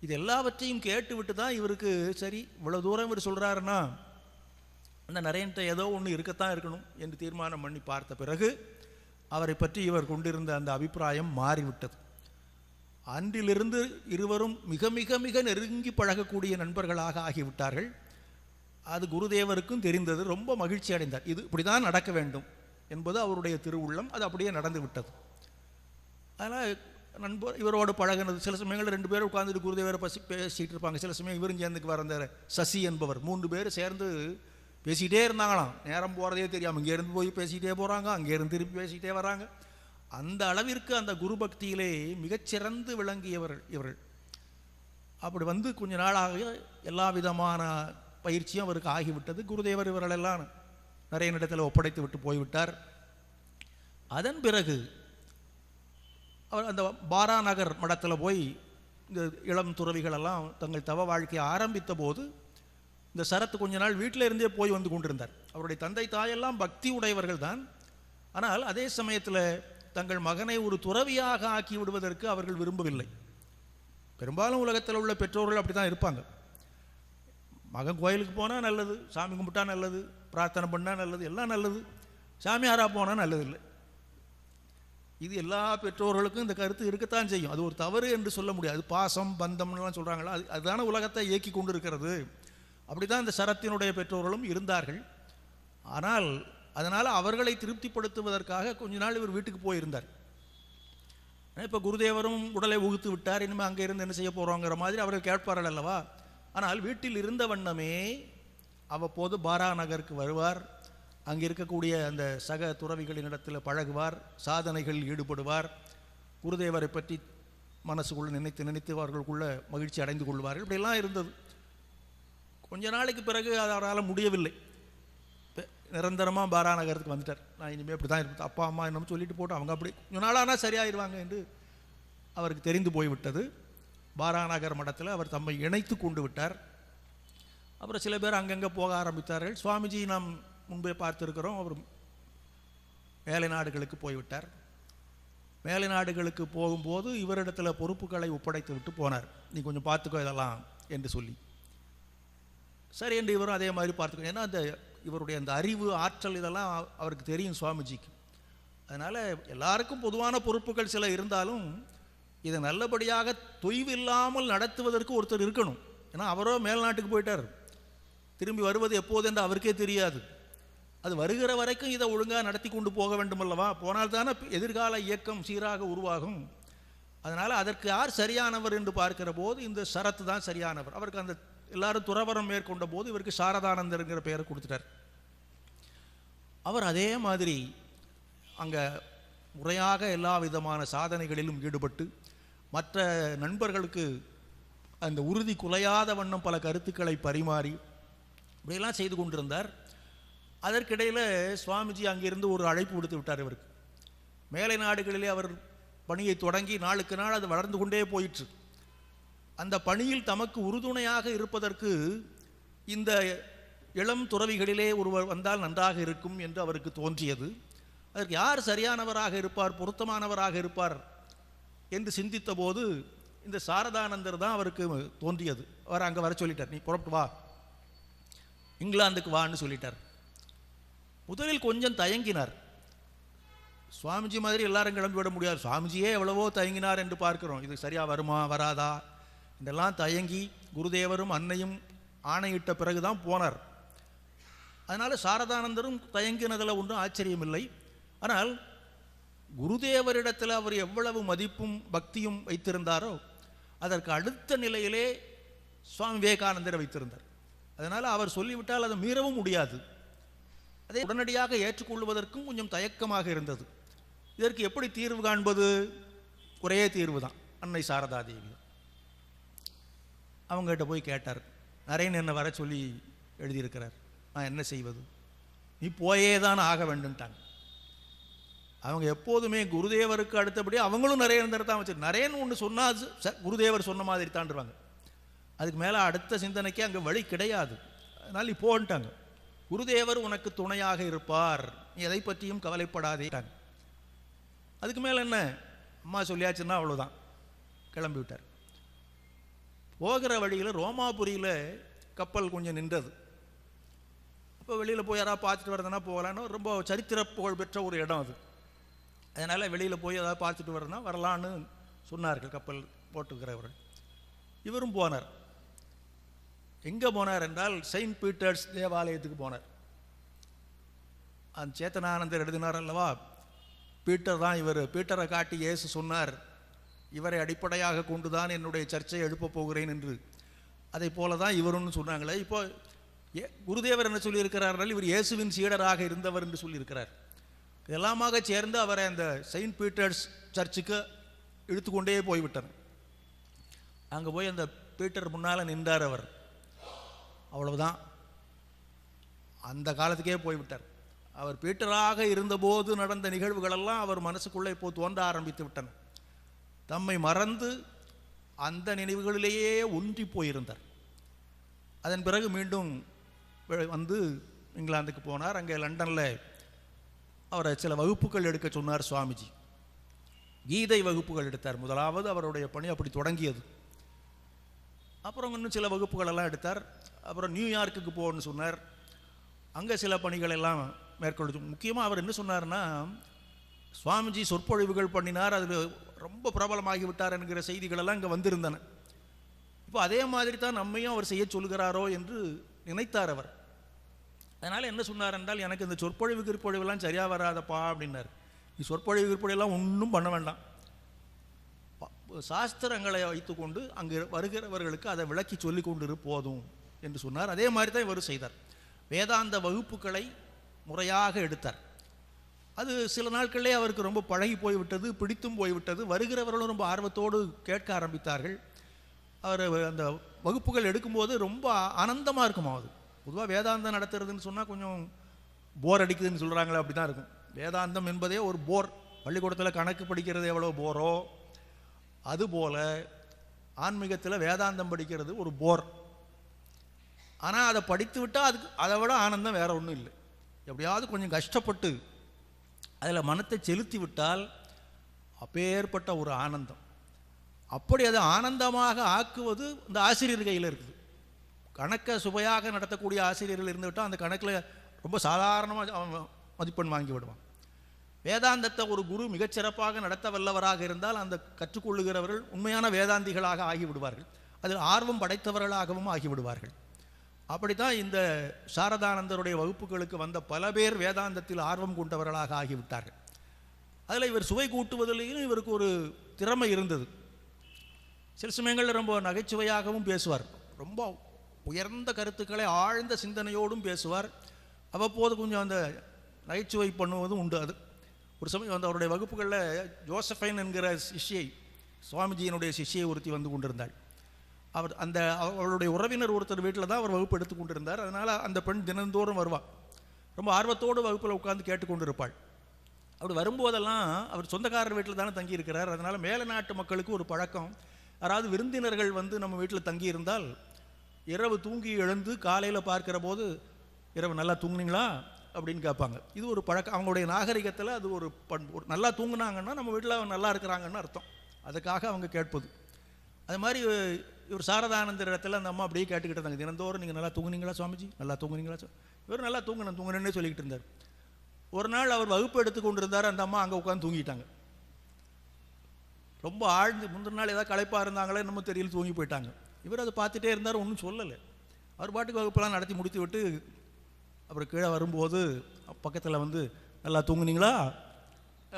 இது எல்லாவற்றையும் கேட்டு விட்டு தான் இவருக்கு சரி இவ்வளோ தூரம் இவர் சொல்கிறாருன்னா அந்த நரேன்கிட்ட ஏதோ ஒன்று இருக்கத்தான் இருக்கணும் என்று தீர்மானம் பண்ணி பார்த்த பிறகு அவரை பற்றி இவர் கொண்டிருந்த அந்த அபிப்பிராயம் மாறிவிட்டது. அன்றிலிருந்து இருவரும் மிக மிக மிக நெருங்கி பழகக்கூடிய நண்பர்களாக ஆகிவிட்டார்கள். அது குருதேவருக்கும் தெரிந்தது. ரொம்ப மகிழ்ச்சி அடைந்தார். இது இப்படி தான் நடக்க வேண்டும் என்பது அவருடைய திருவுள்ளம். அது அப்படியே நடந்து விட்டது. அதனால் நண்பர் இவரோடு பழகினது. சில சமயங்கள் 2 பேரும் உட்காந்துட்டு குருதேவரை பேசிகிட்டு இருப்பாங்க. சில சமயம் இவரும் சேர்ந்துக்கு வர அந்த சசி என்பவர் 3 பேர் சேர்ந்து பேசிக்கிட்டே இருந்தாங்களாம். நேரம் போகிறதே தெரியாமல் இங்கேருந்து போய் பேசிக்கிட்டே போகிறாங்க, அங்கேருந்து திருப்பி பேசிக்கிட்டே வராங்க. அந்த அளவிற்கு அந்த குரு பக்தியிலே மிகச்சிறந்து விளங்கியவர்கள் இவர்கள். அப்படி வந்து கொஞ்ச நாளாக எல்லா விதமான பயிற்சியும் அவருக்கு ஆகிவிட்டது. குருதேவர் இவர்களெல்லாம் நிறைய இடத்துல ஒப்படைத்து விட்டு போய்விட்டார். அதன் பிறகு அவர் அந்த பாராநகர் மடத்தில் போய் இந்த இளம் துறவிகளெல்லாம் தங்கள் தவ வாழ்க்கையை ஆரம்பித்த போது இந்த சரத்து கொஞ்ச நாள் வீட்டில் இருந்தே போய் வந்து கொண்டிருந்தார். அவருடைய தந்தை தாயெல்லாம் பக்தி உடையவர்கள் தான். ஆனால் அதே சமயத்தில் தங்கள் மகனை ஒரு துறவியாக ஆக்கி விடுவதற்கு அவர்கள் விரும்பவில்லை. பெரும்பாலும் உலகத்தில் உள்ள பெற்றோர்கள் அப்படி தான் இருப்பாங்க. மகன் கோயிலுக்கு போனால் நல்லது, சாமி கும்பிட்டா நல்லது, பிரார்த்தனை பண்ணால் நல்லது, எல்லாம் நல்லது. சாமியாராக போனால் நல்லதில்லை. இது எல்லா பெற்றோர்களுக்கும் இந்த கருத்து இருக்கத்தான் செய்யும். அது ஒரு தவறு என்று சொல்ல முடியாது. பாசம் பந்தம்லாம் சொல்கிறாங்களா, அதுதான உலகத்தை இயக்கி கொண்டு இருக்கிறது. அப்படி தான் இந்த சரத்தினுடைய பெற்றோர்களும் இருந்தார்கள். ஆனால் அதனால் அவர்களை திருப்திப்படுத்துவதற்காக கொஞ்ச நாள் இவர் வீட்டுக்கு போயிருந்தார். இப்போ குருதேவரும் உடலை உகுத்து விட்டார், இனிமேல் அங்கே இருந்து என்ன செய்ய போகிறோங்கிற மாதிரி அவர்கள் கேட்பார்கள் அல்லவா. ஆனால் வீட்டில் இருந்த வண்ணமே அவ்வப்போது பாரா நகருக்கு வருவார். அங்கே இருக்கக்கூடிய அந்த சக துறவிகளினிடத்தில் பழகுவார், சாதனைகளில் ஈடுபடுவார், குருதேவரை பற்றி மனசுக்குள்ளே நினைத்து அவர்களுக்குள்ள மகிழ்ச்சி அடைந்து கொள்வார்கள். இப்படியெல்லாம் இருந்தது. கொஞ்ச நாளைக்கு பிறகு அவரால் முடியவில்லை. நிரந்தரமாக பாரா நகரத்துக்கு வந்துட்டார். நான் இனிமேல் இப்படி தான் இருப்பேன், அப்பா அம்மா என்னமோ சொல்லிட்டு போட்டு அவங்க அப்படி கொஞ்ச நாளானால் சரியாயிருவாங்க என்று அவருக்கு தெரிந்து போய்விட்டது. பாரா நகர் மடத்தில் அவர் தம்மை இணைத்து கொண்டு விட்டார். அப்புறம் சில பேர் அங்கங்கே போக ஆரம்பித்தார்கள். சுவாமிஜி நாம் முன்பே பார்த்துருக்கிறோம், அவர் மேலை நாடுகளுக்கு போய்விட்டார். மேலை நாடுகளுக்கு போகும்போது இவரிடத்தில் பொறுப்புகளை ஒப்படைத்து விட்டு போனார். நீ கொஞ்சம் பார்த்துக்கோ இதெல்லாம் என்று சொல்லி. சரி என்று இவரும் அதே மாதிரி பார்த்துக்கோ. ஏன்னா அந்த இவருடைய அந்த அறிவு ஆற்றல் இதெல்லாம் அவருக்கு தெரியும் சுவாமிஜிக்கு. அதனால் எல்லாருக்கும் பொதுவான பொறுப்புகள் சில இருந்தாலும் இதை நல்லபடியாக தொய்வில்லாமல் நடத்துவதற்கு ஒருத்தர் இருக்கணும். ஏன்னா அவரோ மேல்நாட்டுக்கு போயிட்டார், திரும்பி வருவது எப்போது என்று அவருக்கே தெரியாது. அது வருகிற வரைக்கும் இதை ஒழுங்காக நடத்தி கொண்டு போக வேண்டும் அல்லவா. போனால்தானே எதிர்கால இயக்கம் சீராக உருவாகும். அதனால் அதற்கு யார் சரியானவர் என்று பார்க்கிற போது இந்த சரத்து தான் சரியானவர். அவருக்கு அந்த எல்லாரும் துறவரம் மேற்கொண்ட போது இவருக்கு சாரதானந்தருங்கிற பெயரை கொடுத்துட்டார். அவர் அதே மாதிரி அங்கே முறையாக எல்லா விதமான சாதனைகளிலும் ஈடுபட்டு மற்ற நண்பர்களுக்கு அந்த உறுதி குலையாத வண்ணம் பல கருத்துக்களை பரிமாறி இப்படியெல்லாம் செய்து கொண்டிருந்தார். அதற்கிடையில் சுவாமிஜி அங்கிருந்து ஒரு அழைப்பு விடுத்து விட்டார் இவருக்கு. மேலை நாடுகளிலே அவர் பணியை தொடங்கி நாளுக்கு நாள் அது வளர்ந்து கொண்டே போயிற்று. அந்த பணியில் தமக்கு உறுதுணையாக இருப்பதற்கு இந்த இளம் துறவிகளிலே ஒருவர் வந்தால் நன்றாக இருக்கும் என்று அவருக்கு தோன்றியது. அதற்கு யார் சரியானவராக இருப்பார், பொருத்தமானவராக இருப்பார் என்று சிந்தித்த போது இந்த சாரதானந்தர் தான் அவருக்கு தோன்றியது. அவர் அங்கே வர சொல்லிட்டார், நீ புறப்பட்டு வா, இங்கிலாந்துக்கு வான்னு சொல்லிட்டார். முதலில் கொஞ்சம் தயங்கினார். சுவாமிஜி மாதிரி எல்லாரும் கிளம்பி விட முடியாது, சுவாமிஜியே எவ்வளவோ தயங்கினார் என்று பார்க்கிறோம். இது சரியா வருமா வராதா இதெல்லாம் தயங்கி குருதேவரும் அன்னையும் ஆணையிட்ட பிறகுதான் போனார். அதனால் சாரதானந்தரும் தயங்கினதில் ஒன்றும் ஆச்சரியமில்லை. ஆனால் குருதேவரிடத்தில் அவர் எவ்வளவு மதிப்பும் பக்தியும் வைத்திருந்தாரோ அதற்கு அடுத்த நிலையிலே சுவாமி விவேகானந்தரை வைத்திருந்தார். அதனால் அவர் சொல்லிவிட்டால் அதை மீறவும் முடியாது. அதை உடனடியாக ஏற்றுக்கொள்வதற்கும் கொஞ்சம் தயக்கமாக இருந்தது. இதற்கு எப்படி தீர்வு காண்பது? ஒரே தீர்வு தான், அன்னை சாரதா தேவி. அவங்ககிட்ட போய் கேட்டார், நரேன் என்ன வர சொல்லி எழுதியிருக்கிறார், நான் என்ன செய்வது? நீ போயே தான் ஆக வேண்டும்ட்டாங்க. அவங்க எப்போதுமே குருதேவருக்கு அடுத்தபடி அவங்களும் நரேந்திர தான் வச்சு, நரேன் ஒன்று சொன்னால் குருதேவர் சொன்ன மாதிரி தாண்டுவாங்க. அதுக்கு மேலே அடுத்த சிந்தனைக்கு அங்கே வழி கிடையாது. அதனால் நீ போன்ட்டாங்க. குருதேவர் உனக்கு துணையாக இருப்பார், நீ எதை பற்றியும் கவலைப்படாதேட்டாங்க. அதுக்கு மேலே என்ன, அம்மா சொல்லியாச்சுன்னா அவ்வளோதான், கிளம்பி விட்டார். போகிற வழியில் ரோமாபுரியில் கப்பல் கொஞ்சம் நின்றது. இப்போ வெளியில் போய் யாராவது பார்த்துட்டு வரதுனா போகலான்னு, ரொம்ப சரித்திர புகழ் பெற்ற ஒரு இடம் அது. அதனால் வெளியில் போய் ஏதாவது பார்த்துட்டு வரதுனா வரலான்னு சொன்னார்கள் கப்பல் போட்டுக்கிறவர்கள். இவரும் போனார். எங்கே போனார் என்றால் செயின்ட் பீட்டர்ஸ் தேவாலயத்துக்கு போனார். அந்த சேத்தனானந்தர் எழுதினார் அல்லவா, பீட்டர் தான் இவர். பீட்டரை காட்டி இயேசு சொன்னார், இவரை அடிப்படையாக கொண்டு தான் என்னுடைய சர்ச்சையை எழுப்பப் போகிறேன் என்று. அதை போல தான் இவருன்னு சொன்னாங்களே. இப்போ குருதேவர் என்ன சொல்லியிருக்கிறார்கள், இவர் இயேசுவின் சீடராக இருந்தவர் என்று சொல்லியிருக்கிறார். இதெல்லாமாக சேர்ந்து அவரை அந்த செயின்ட் பீட்டர்ஸ் சர்ச்சுக்கு இழுத்துக்கொண்டே போய்விட்டார். அங்கே போய் அந்த பீட்டர் முன்னால் நின்றார் அவர். அவ்வளவுதான், அந்த காலத்துக்கே போய்விட்டார். அவர் பீட்டராக இருந்தபோது நடந்த நிகழ்வுகளெல்லாம் அவர் மனசுக்குள்ளே இப்போ தோன்ற ஆரம்பித்து விட்டன. தம்மை மறந்து அந்த நினைவுகளிலேயே ஒன்றி போயிருந்தார். அதன் பிறகு மீண்டும் வந்து இங்கிலாந்துக்கு போனார். அங்கே லண்டனில் அவரை சில வகுப்புகள் எடுக்க சொன்னார் சுவாமிஜி. கீதை வகுப்புகள் எடுத்தார். முதலாவது அவருடைய பணி அப்படி தொடங்கியது. அப்புறம் இன்னும் சில வகுப்புகளெல்லாம் எடுத்தார். அப்புறம் நியூயார்க்குக்கு போகணும்னு சொன்னார். அங்கே சில பணிகள் எல்லாம் மேற்கொள்ள. முக்கியமாக அவர் என்ன சொன்னார்னா, சுவாமிஜி சொற்பொழிவுகள் பண்ணினார், அதில் ரொம்ப பிரபலமாகி விட்டார் என்கிற செய்திகளெல்லாம் இங்கே வந்திருந்தன. இப்போ அதே மாதிரி தான் நம்மையும் அவர் செய்ய சொல்கிறாரோ என்று நினைத்தார் அவர். அதனால் என்ன சொன்னார் என்றால், எனக்கு இந்த சொற்பொழிவு கிற்பொழிவெல்லாம் சரியாக வராதப்பா அப்படின்னார். நீ சொற்பொழிவு கிற்பொழிவெல்லாம் ஒன்றும் பண்ண வேண்டாம், சாஸ்திரங்களை வைத்துக்கொண்டு அங்கு வருகிறவர்களுக்கு அதை விளக்கி சொல்லி கொண்டு போதும் என்று சொன்னார். அதே மாதிரி தான் இவர் செய்தார். வேதாந்த வகுப்புகளை முறையாக எடுத்தார். அது சில நாட்களிலே அவருக்கு ரொம்ப பழகி போய்விட்டது, பிடித்தும் போய்விட்டது. வருகிறவர்களும் ரொம்ப ஆர்வத்தோடு கேட்க ஆரம்பித்தார்கள். அவர் அந்த வகுப்புகள் எடுக்கும்போது ரொம்ப ஆனந்தமாக இருக்குமா. அது பொதுவாக வேதாந்தம் நடத்துறதுன்னு சொன்னால் கொஞ்சம் போர் அடிக்குதுன்னு சொல்கிறாங்களே, அப்படி தான் இருக்கும். வேதாந்தம் என்பதே ஒரு போர். பள்ளிக்கூடத்தில் கணக்கு படிக்கிறது எவ்வளோ போரோ, அதுபோல் ஆன்மீகத்தில் வேதாந்தம் படிக்கிறது ஒரு போர். ஆனால் அதை படித்து விட்டால் அதுக்கு அதை விட ஆனந்தம் வேறு ஒன்றும் இல்லை. எப்படியாவது கொஞ்சம் கஷ்டப்பட்டு அதில் மனத்தை செலுத்தி விட்டால் அப்பேற்பட்ட ஒரு ஆனந்தம். அப்படி அதை ஆனந்தமாக ஆக்குவது இந்த ஆசிரியர் கையில் இருக்குது. கணக்கை சுவையாக நடத்தக்கூடிய ஆசிரியர்கள் இருந்து விட்டால் அந்த கணக்கில் ரொம்ப சாதாரணமாக மதிப்பெண் வாங்கி விடுவான். வேதாந்தத்தை ஒரு குரு மிகச்சிறப்பாக நடத்த வல்லவராக இருந்தால் அந்த கற்றுக்கொள்ளுகிறவர்கள் உண்மையான வேதாந்திகளாக ஆகிவிடுவார்கள், அதில் ஆர்வம் படைத்தவர்களாகவும் ஆகிவிடுவார்கள். அப்படித்தான் இந்த சாரதானந்தருடைய வகுப்புகளுக்கு வந்த பல பேர் வேதாந்தத்தில் ஆர்வம் கொண்டவர்களாக ஆகிவிட்டார்கள். அதில் இவர் சுவை கூட்டுவதிலேயும் இவருக்கு ஒரு திறமை இருந்தது. சில சமயங்களில் ரொம்ப நகைச்சுவையாகவும் பேசுவார், ரொம்ப உயர்ந்த கருத்துக்களை ஆழ்ந்த சிந்தனையோடும் பேசுவார். அவ்வப்போது கொஞ்சம் அந்த நகைச்சுவை பண்ணுவதும் உண்டு. அது ஒரு சமயம் வந்து அவருடைய வகுப்புகளில் ஜோசஃபைன் என்கிற சிஷ்யை, சுவாமிஜியினுடைய சிஷ்யை ஒருத்தி வந்து கொண்டிருந்தாள். அவருடைய உறவினர் ஒருத்தர் வீட்டில் தான் அவர் வகுப்பு எடுத்து கொண்டிருந்தார். அதனால் அந்த பெண் தினந்தோறும் வருவாள். ரொம்ப ஆர்வத்தோடு வகுப்பில் உட்கார்ந்து கேட்டுக்கொண்டிருப்பாள். அப்படி வரும்போதெல்லாம் அவர் சொந்தக்காரர் வீட்டில் தானே தங்கியிருக்கிறார். அதனால் மேல நாட்டு மக்களுக்கு ஒரு பழக்கம், யாராவது விருந்தினர்கள் வந்து நம்ம வீட்டில் தங்கியிருந்தால் இரவு தூங்கி எழுந்து காலையில் பார்க்கிற போது, இரவு நல்லா தூங்குனீங்களா அப்படின்னு கேட்பாங்க. இது ஒரு பழக்கம், அவங்களுடைய நாகரிகத்தில் அது ஒரு பண்பு. நல்லா தூங்குனாங்கன்னா நம்ம வீட்டில் நல்லா இருக்கிறாங்கன்னு அர்த்தம், அதுக்காக அவங்க கேட்பது. அது மாதிரி இவர் சாரதானந்தர் இடத்துல அந்த அம்மா அப்படியே கேட்டுக்கிட்டு இருந்தாங்க தினந்தோறும், நீங்கள் நல்லா தூங்குனீங்களா சுவாமிஜி, நல்லா தூங்குனீங்களா? இவர் நல்லா தூங்குனேன்னே சொல்லிக்கிட்டு இருந்தார். ஒரு நாள் அவர் வகுப்பு எடுத்து கொண்டு இருந்தார், அந்த அம்மா அங்கே உட்காந்து தூங்கிட்டாங்க. ரொம்ப ஆழ்ந்து முந்தின நாள் ஏதாவது களைப்பாக இருந்தாங்களே என்னமோ தெரியல, தூங்கி போயிட்டாங்க. இவர் அதை பார்த்துட்டே இருந்தார், ஒன்றும் சொல்லலை. அவர் பாட்டுக்கு வகுப்பெல்லாம் நடத்தி முடித்து விட்டு அப்புறம் கீழே வரும்போது பக்கத்தில் வந்து நல்லா தூங்குனீங்களா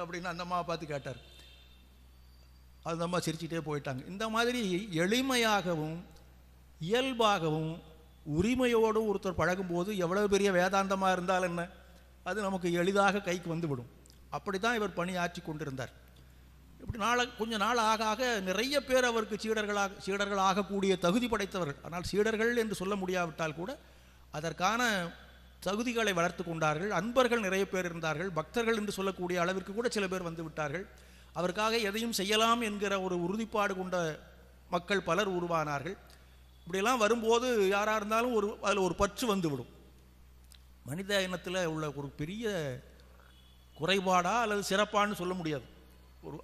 அப்படின்னு அந்த அம்மாவை பார்த்து கேட்டார். அந்த அம்மா சிரிச்சுட்டே போயிட்டாங்க. இந்த மாதிரி எளிமையாகவும் இயல்பாகவும் உரிமையோடு ஒருத்தர் பழகும்போது எவ்வளவு பெரிய வேதாந்தமாக இருந்தால் என்ன, அது நமக்கு எளிதாக கைக்கு வந்துவிடும். அப்படி தான் இவர் பணியாற்றி கொண்டிருந்தார். இப்படி கொஞ்சம் நாள் ஆக ஆக நிறைய பேர் அவருக்கு சீடர்கள் ஆகக்கூடிய தகுதி படைத்தவர்கள். ஆனால் சீடர்கள் என்று சொல்ல முடியாவிட்டால் கூட அதற்கான தகுதிகளை வளர்த்து கொண்டார்கள். அன்பர்கள் நிறைய பேர் இருந்தார்கள். பக்தர்கள் என்று சொல்லக்கூடிய அளவிற்கு கூட சில பேர் வந்து விட்டார்கள். அவருக்காக எதையும் செய்யலாம் என்கிற ஒரு உறுதிப்பாடு கொண்ட மக்கள் பலர் உருவானார்கள். இப்படியெல்லாம் வரும்போது யாராக இருந்தாலும் அதில் ஒரு பற்று வந்துவிடும். மனித இனத்தில் உள்ள ஒரு பெரிய குறைபாடா அல்லது சிறப்பான்னு சொல்ல முடியாது.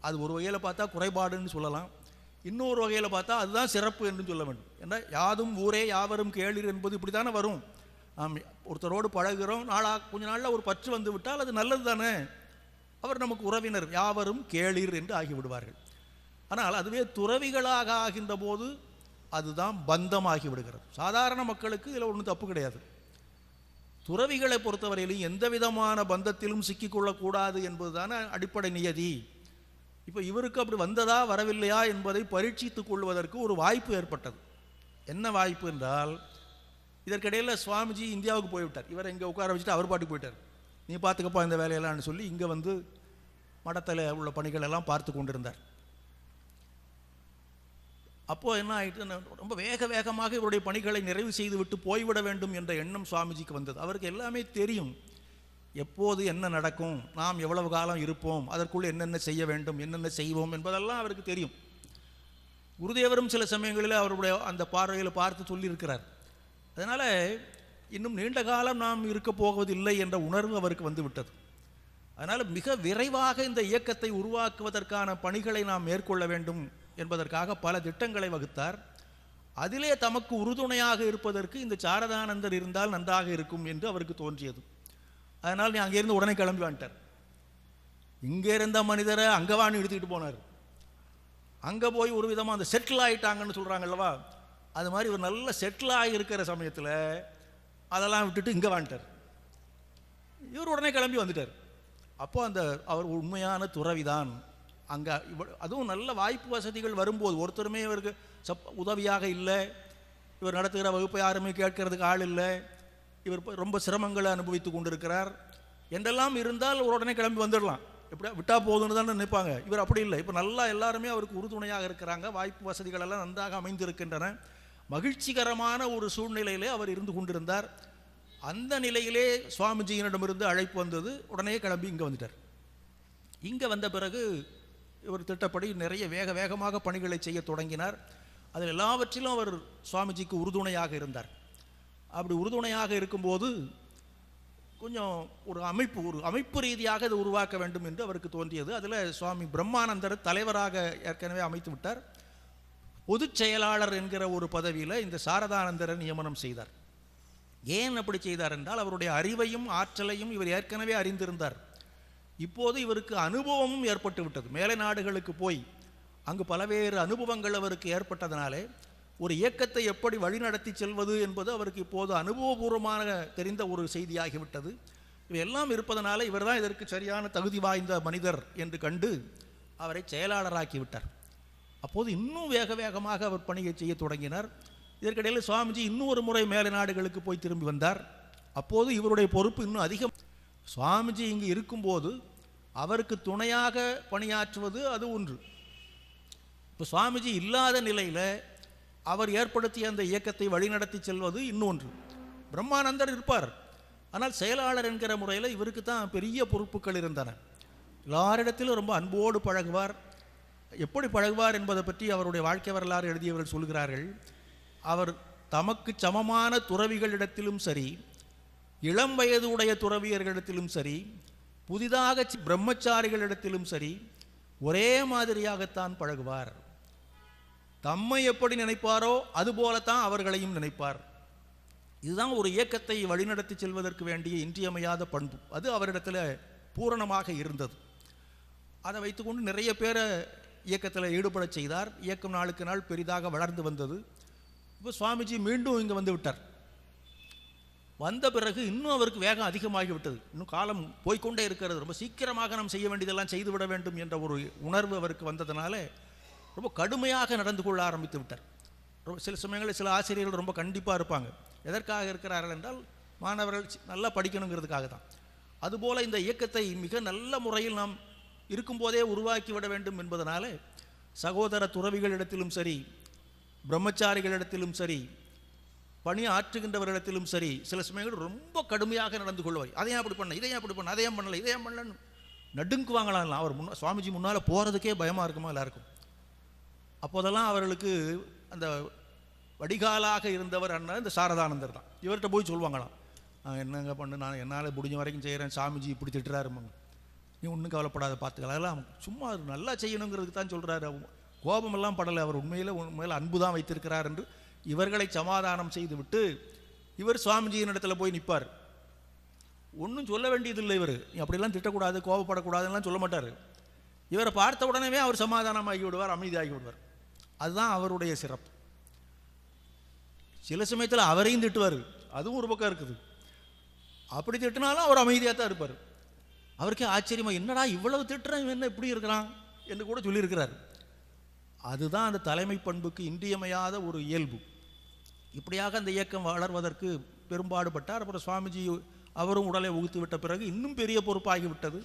அது ஒரு வகையில் பார்த்தா குறைபாடுன்னு சொல்லலாம், இன்னொரு வகையில் பார்த்தா அதுதான் சிறப்பு என்று சொல்ல வேண்டும். ஏன்னா யாதும் ஊரே யாவரும் கேளீர் என்பது இப்படி தானே வரும். நாம் ஒருத்தரோடு பழகிறோம், கொஞ்ச நாளில் ஒரு பற்று வந்து விட்டால் அது நல்லது தானே, அவர் நமக்கு உறவினர், யாவரும் கேளீர் என்று ஆகிவிடுவார்கள். ஆனால் அதுவே துறவிகளாக ஆகின்ற போது அதுதான் பந்தமாகி விடுகிறது. சாதாரண மக்களுக்கு இதில் ஒன்றும் தப்பு கிடையாது. துறவிகளை பொறுத்தவரையிலும் எந்த விதமான பந்தத்திலும் சிக்கிக்கொள்ளக்கூடாது என்பது தானே அடிப்படை நியதி. இப்போ இவருக்கு அப்படி வந்ததா வரவில்லையா என்பதை பரீட்சித்துக் கொள்வதற்கு ஒரு வாய்ப்பு ஏற்பட்டது. என்ன வாய்ப்பு என்றால், இதற்கிடையில் சுவாமிஜி இந்தியாவுக்கு போய்விட்டார். இவர் இங்கே உட்கார வச்சுட்டு அவர் பாட்டுக்கு போயிட்டார். நீ பார்த்துக்கப்பா இந்த வேலையெல்லாம்னு சொல்லி இங்கே வந்து மடத்தில் உள்ள பணிகள் எல்லாம் பார்த்து கொண்டிருந்தார். அப்போது என்ன ஆகிட்டு, ரொம்ப வேகமாக இவருடைய பணிகளை நிறைவு செய்து விட்டு போய்விட வேண்டும் என்ற எண்ணம் சுவாமிஜிக்கு வந்தது. அவருக்கு எல்லாமே தெரியும், எப்போது என்ன நடக்கும், நாம் எவ்வளவு காலம் இருப்போம், அதற்குள்ளே என்னென்ன செய்ய வேண்டும், என்னென்ன செய்வோம் என்பதெல்லாம் அவருக்கு தெரியும். குருதேவரும் சில சமயங்களில் அவருடைய அந்த பார்வையில் பார்த்து சொல்லியிருக்கிறார். அதனால் இன்னும் நீண்ட காலம் நாம் இருக்க போவதில்லை என்ற உணர்வு அவருக்கு வந்துவிட்டது. அதனால் மிக விரைவாக இந்த இயக்கத்தை உருவாக்குவதற்கான பணிகளை நாம் மேற்கொள்ள வேண்டும் என்பதற்காக பல திட்டங்களை வகுத்தார். அதிலே தமக்கு உறுதுணையாக இருப்பதற்கு இந்த சாரதானந்தர் இருந்தால் நன்றாக இருக்கும் என்று அவருக்கு தோன்றியது. அதனால் நீ அங்கேருந்து உடனே கிளம்பி வந்துட்டார். இங்கே இருந்த மனிதரை அங்கவான்னு எடுத்துக்கிட்டு போனார். அங்கே போய் ஒரு விதமாக அந்த செட்டில் ஆகிட்டாங்கன்னு சொல்கிறாங்கல்லவா, அது மாதிரி ஒரு நல்ல செட்டில் ஆகியிருக்கிற சமயத்தில் அதெல்லாம் விட்டுட்டு இங்கே வந்துட்டார். இவர் உடனே கிளம்பி வந்துட்டார். அப்போ அந்த அவர் உண்மையான துறவிதான். அங்கே அதுவும் நல்ல வாய்ப்பு வசதிகள் வரும்போது ஒருத்தருமே இவருக்கு உதவியாக இல்லை, இவர் நடத்துகிற வகுப்பை யாருமே கேட்கறதுக்கு ஆள் இல்லை, இவர் ரொம்ப சிரமங்களை அனுபவித்து கொண்டிருக்கிறார் என்றெல்லாம் இருந்தால் உடனே கிளம்பி வந்துடலாம், எப்படியா விட்டா போதுன்னு தானே நினைப்பாங்க. இவர் அப்படி இல்லை. இப்போ நல்லா எல்லாருமே அவருக்கு உறுதுணையாக இருக்கிறாங்க, வாய்ப்பு வசதிகள் எல்லாம் நன்றாக அமைந்திருக்கின்றன. மகிழ்ச்சிகரமான ஒரு சூழ்நிலையிலே அவர் இருந்து கொண்டிருந்தார். அந்த நிலையிலே சுவாமிஜியினிடமிருந்து அழைப்பு வந்தது. உடனே கிளம்பி இங்கே வந்துட்டார். இங்கே வந்த பிறகு இவர் திட்டப்படி நிறைய வேகமாக பணிகளை செய்ய தொடங்கினார். அதில் எல்லாவற்றிலும் அவர் சுவாமிஜிக்கு உறுதுணையாக இருந்தார். அப்படி உறுதுணையாக இருக்கும்போது கொஞ்சம் ஒரு அமைப்பு ரீதியாக இதை உருவாக்க வேண்டும் என்று அவருக்கு தோன்றியது. அதில் சுவாமி பிரம்மானந்தர் தலைவராக ஏற்கனவே அமைத்து விட்டார். பொதுச் செயலாளர் என்கிற ஒரு பதவியில் இந்த சாரதானந்தரை நியமனம் செய்தார். ஏன் அப்படி செய்தார் என்றால், அவருடைய அறிவையும் ஆற்றலையும் இவர் ஏற்கனவே அறிந்திருந்தார். இப்போது இவருக்கு அனுபவமும் ஏற்பட்டு விட்டது. மேலை நாடுகளுக்கு போய் அங்கு பல்வேறு அனுபவங்கள் அவருக்கு ஏற்பட்டதனாலே ஒரு இயக்கத்தை எப்படி வழிநடத்தி செல்வது என்பது அவருக்கு இப்போது அனுபவபூர்வமாக தெரிந்த ஒரு செய்தியாகிவிட்டது. இவையெல்லாம் இருப்பதனால இவர் தான் இதற்கு சரியான தகுதி வாய்ந்த மனிதர் என்று கண்டு அவரை செயலாளராக்கிவிட்டார். அப்போது இன்னும் வேகமாக அவர் பணியை செய்ய தொடங்கினார். இதற்கிடையில் சுவாமிஜி இன்னும் ஒரு முறை மேலை நாடுகளுக்கு போய் திரும்பி வந்தார். அப்போது இவருடைய பொறுப்பு இன்னும் அதிகம். சுவாமிஜி இங்கு இருக்கும்போது அவருக்கு துணையாக பணியாற்றுவது அது ஒன்று. இப்போ சுவாமிஜி இல்லாத நிலையில் அவர் ஏற்படுத்திய அந்த இயக்கத்தை வழிநடத்தி செல்வது இன்னொன்று. பிரம்மானந்தர் இருப்பார், ஆனால் செயலாளர் என்கிற முறையில் இவருக்கு தான் பெரிய பொறுப்புகள் இருந்தன. எல்லாரிடத்திலும் ரொம்ப அன்போடு பழகுவார். எப்படி பழகுவார் என்பதை பற்றி அவருடைய வாழ்க்கை வரலாறு எழுதியவர்கள் சொல்கிறார்கள். அவர் தமக்கு சமமான துறவிகளிடத்திலும் சரி, இளம் வயது உடைய துறவியர்களிடத்திலும் சரி, புதிதாக பிரம்மச்சாரிகளிடத்திலும் சரி ஒரே மாதிரியாகத்தான் பழகுவார். தம்மை எப்படி நினைப்பாரோ அதுபோலத்தான் அவர்களையும் நினைப்பார். இதுதான் ஒரு இயக்கத்தை வழிநடத்தி செல்வதற்கு வேண்டிய இன்றியமையாத பண்பு. அது அவரிடத்தில் பூரணமாக இருந்தது. அதை வைத்துக்கொண்டு நிறைய பேரை இயக்கத்தில் ஈடுபட செய்தார். இயக்கம் நாளுக்கு நாள் பெரிதாக வளர்ந்து வந்தது. இப்போ சுவாமிஜி மீண்டும் இங்கே வந்து விட்டார். வந்த பிறகு இன்னும் அவருக்கு வேகம் அதிகமாகிவிட்டது. இன்னும் காலம் போய்கொண்டே இருக்கிறது. ரொம்ப சீக்கிரமாக நாம் செய்ய வேண்டியதெல்லாம் செய்துவிட வேண்டும் என்ற ஒரு உணர்வு அவருக்கு வந்ததுனால ரொம்ப கடுமையாக நடந்து கொள்ள ஆரம்பித்து விட்டார். சில சமயங்களில் சில ஆசிரியர்கள் ரொம்ப கண்டிப்பாக இருப்பாங்க. எதற்காக இருக்கிறார்கள் என்றால், மாணவர்கள் நல்லா படிக்கணுங்கிறதுக்காக தான். அதுபோல் இந்த இயக்கத்தை மிக நல்ல முறையில் நாம் இருக்கும்போதே உருவாக்கிவிட வேண்டும் என்பதனால சகோதர துறவிகளிடத்திலும் சரி, பிரம்மச்சாரிகளிடத்திலும் சரி, பணி ஆற்றுகின்றவர்களிடத்திலும் சரி சில சமயங்கள் ரொம்ப கடுமையாக நடந்து கொள்வார். அதையும் அப்படி பண்ண, இதையும் அப்படி பண்ண, அதையும் பண்ணல, இதையும் பண்ணலன்னு நடுங்குவாங்களாம். அவர் சுவாமிஜி முன்னால் போகிறதுக்கே பயமாக இருக்குமா எல்லாருக்கும். அப்போதெல்லாம் அவர்களுக்கு அந்த வடிகாலாக இருந்தவர் அண்ணன் இந்த சாரதானந்தர் தான். இவர்கிட்ட போய் சொல்லுவாங்களாம், நான் என்னங்க பண்ணு, நான் என்னால் முடிஞ்ச வரைக்கும் செய்கிறேன், சாமிஜி இப்படி திட்டுறாருமாங்க, நீ ஒன்றும் கவலைப்படாத பார்த்துக்கலாம், அதெல்லாம் சும்மா நல்லா செய்யணுங்கிறதுக்கு தான் சொல்கிறாரு, கோபமெல்லாம் படலை, அவர் உண்மையில் அன்பு தான் வைத்திருக்கிறார் என்று இவர்களை சமாதானம் செய்துவிட்டு இவர் சுவாமிஜியின் இடத்துல போய் நிற்பார். ஒன்றும் சொல்ல வேண்டியதில்லை. இவர் அப்படிலாம் திட்டக்கூடாது, கோபப்படக்கூடாதுலாம் சொல்ல மாட்டார். இவரை பார்த்த உடனே அவர் சமாதானமாகி விடுவார், அமைதியாகி விடுவார். அதுதான் அவருடைய சிறப்பு. சில சமயத்தில் அவரையும் திட்டுவார், அதுவும் ஒரு பக்கம் இருக்குது. அப்படி திட்டினாலும் அவர் அமைதியாக தான் இருப்பார். அவருக்கே ஆச்சரியமா, என்னடா இவ்வளவு திட்டுறான், என்ன இப்படி இருக்கிறான் என்று கூட சொல்லியிருக்கிறார். அதுதான் அந்த தலைமை பண்புக்கு இன்றியமையாத ஒரு இயல்பு. இப்படியாக அந்த இயக்கம் வளர்வதற்கு பெரும்பாடுபட்டார். அப்புறம் சுவாமிஜி அவரும் உடலை உகுத்து விட்ட பிறகு இன்னும் பெரிய பொறுப்பாகிவிட்டது.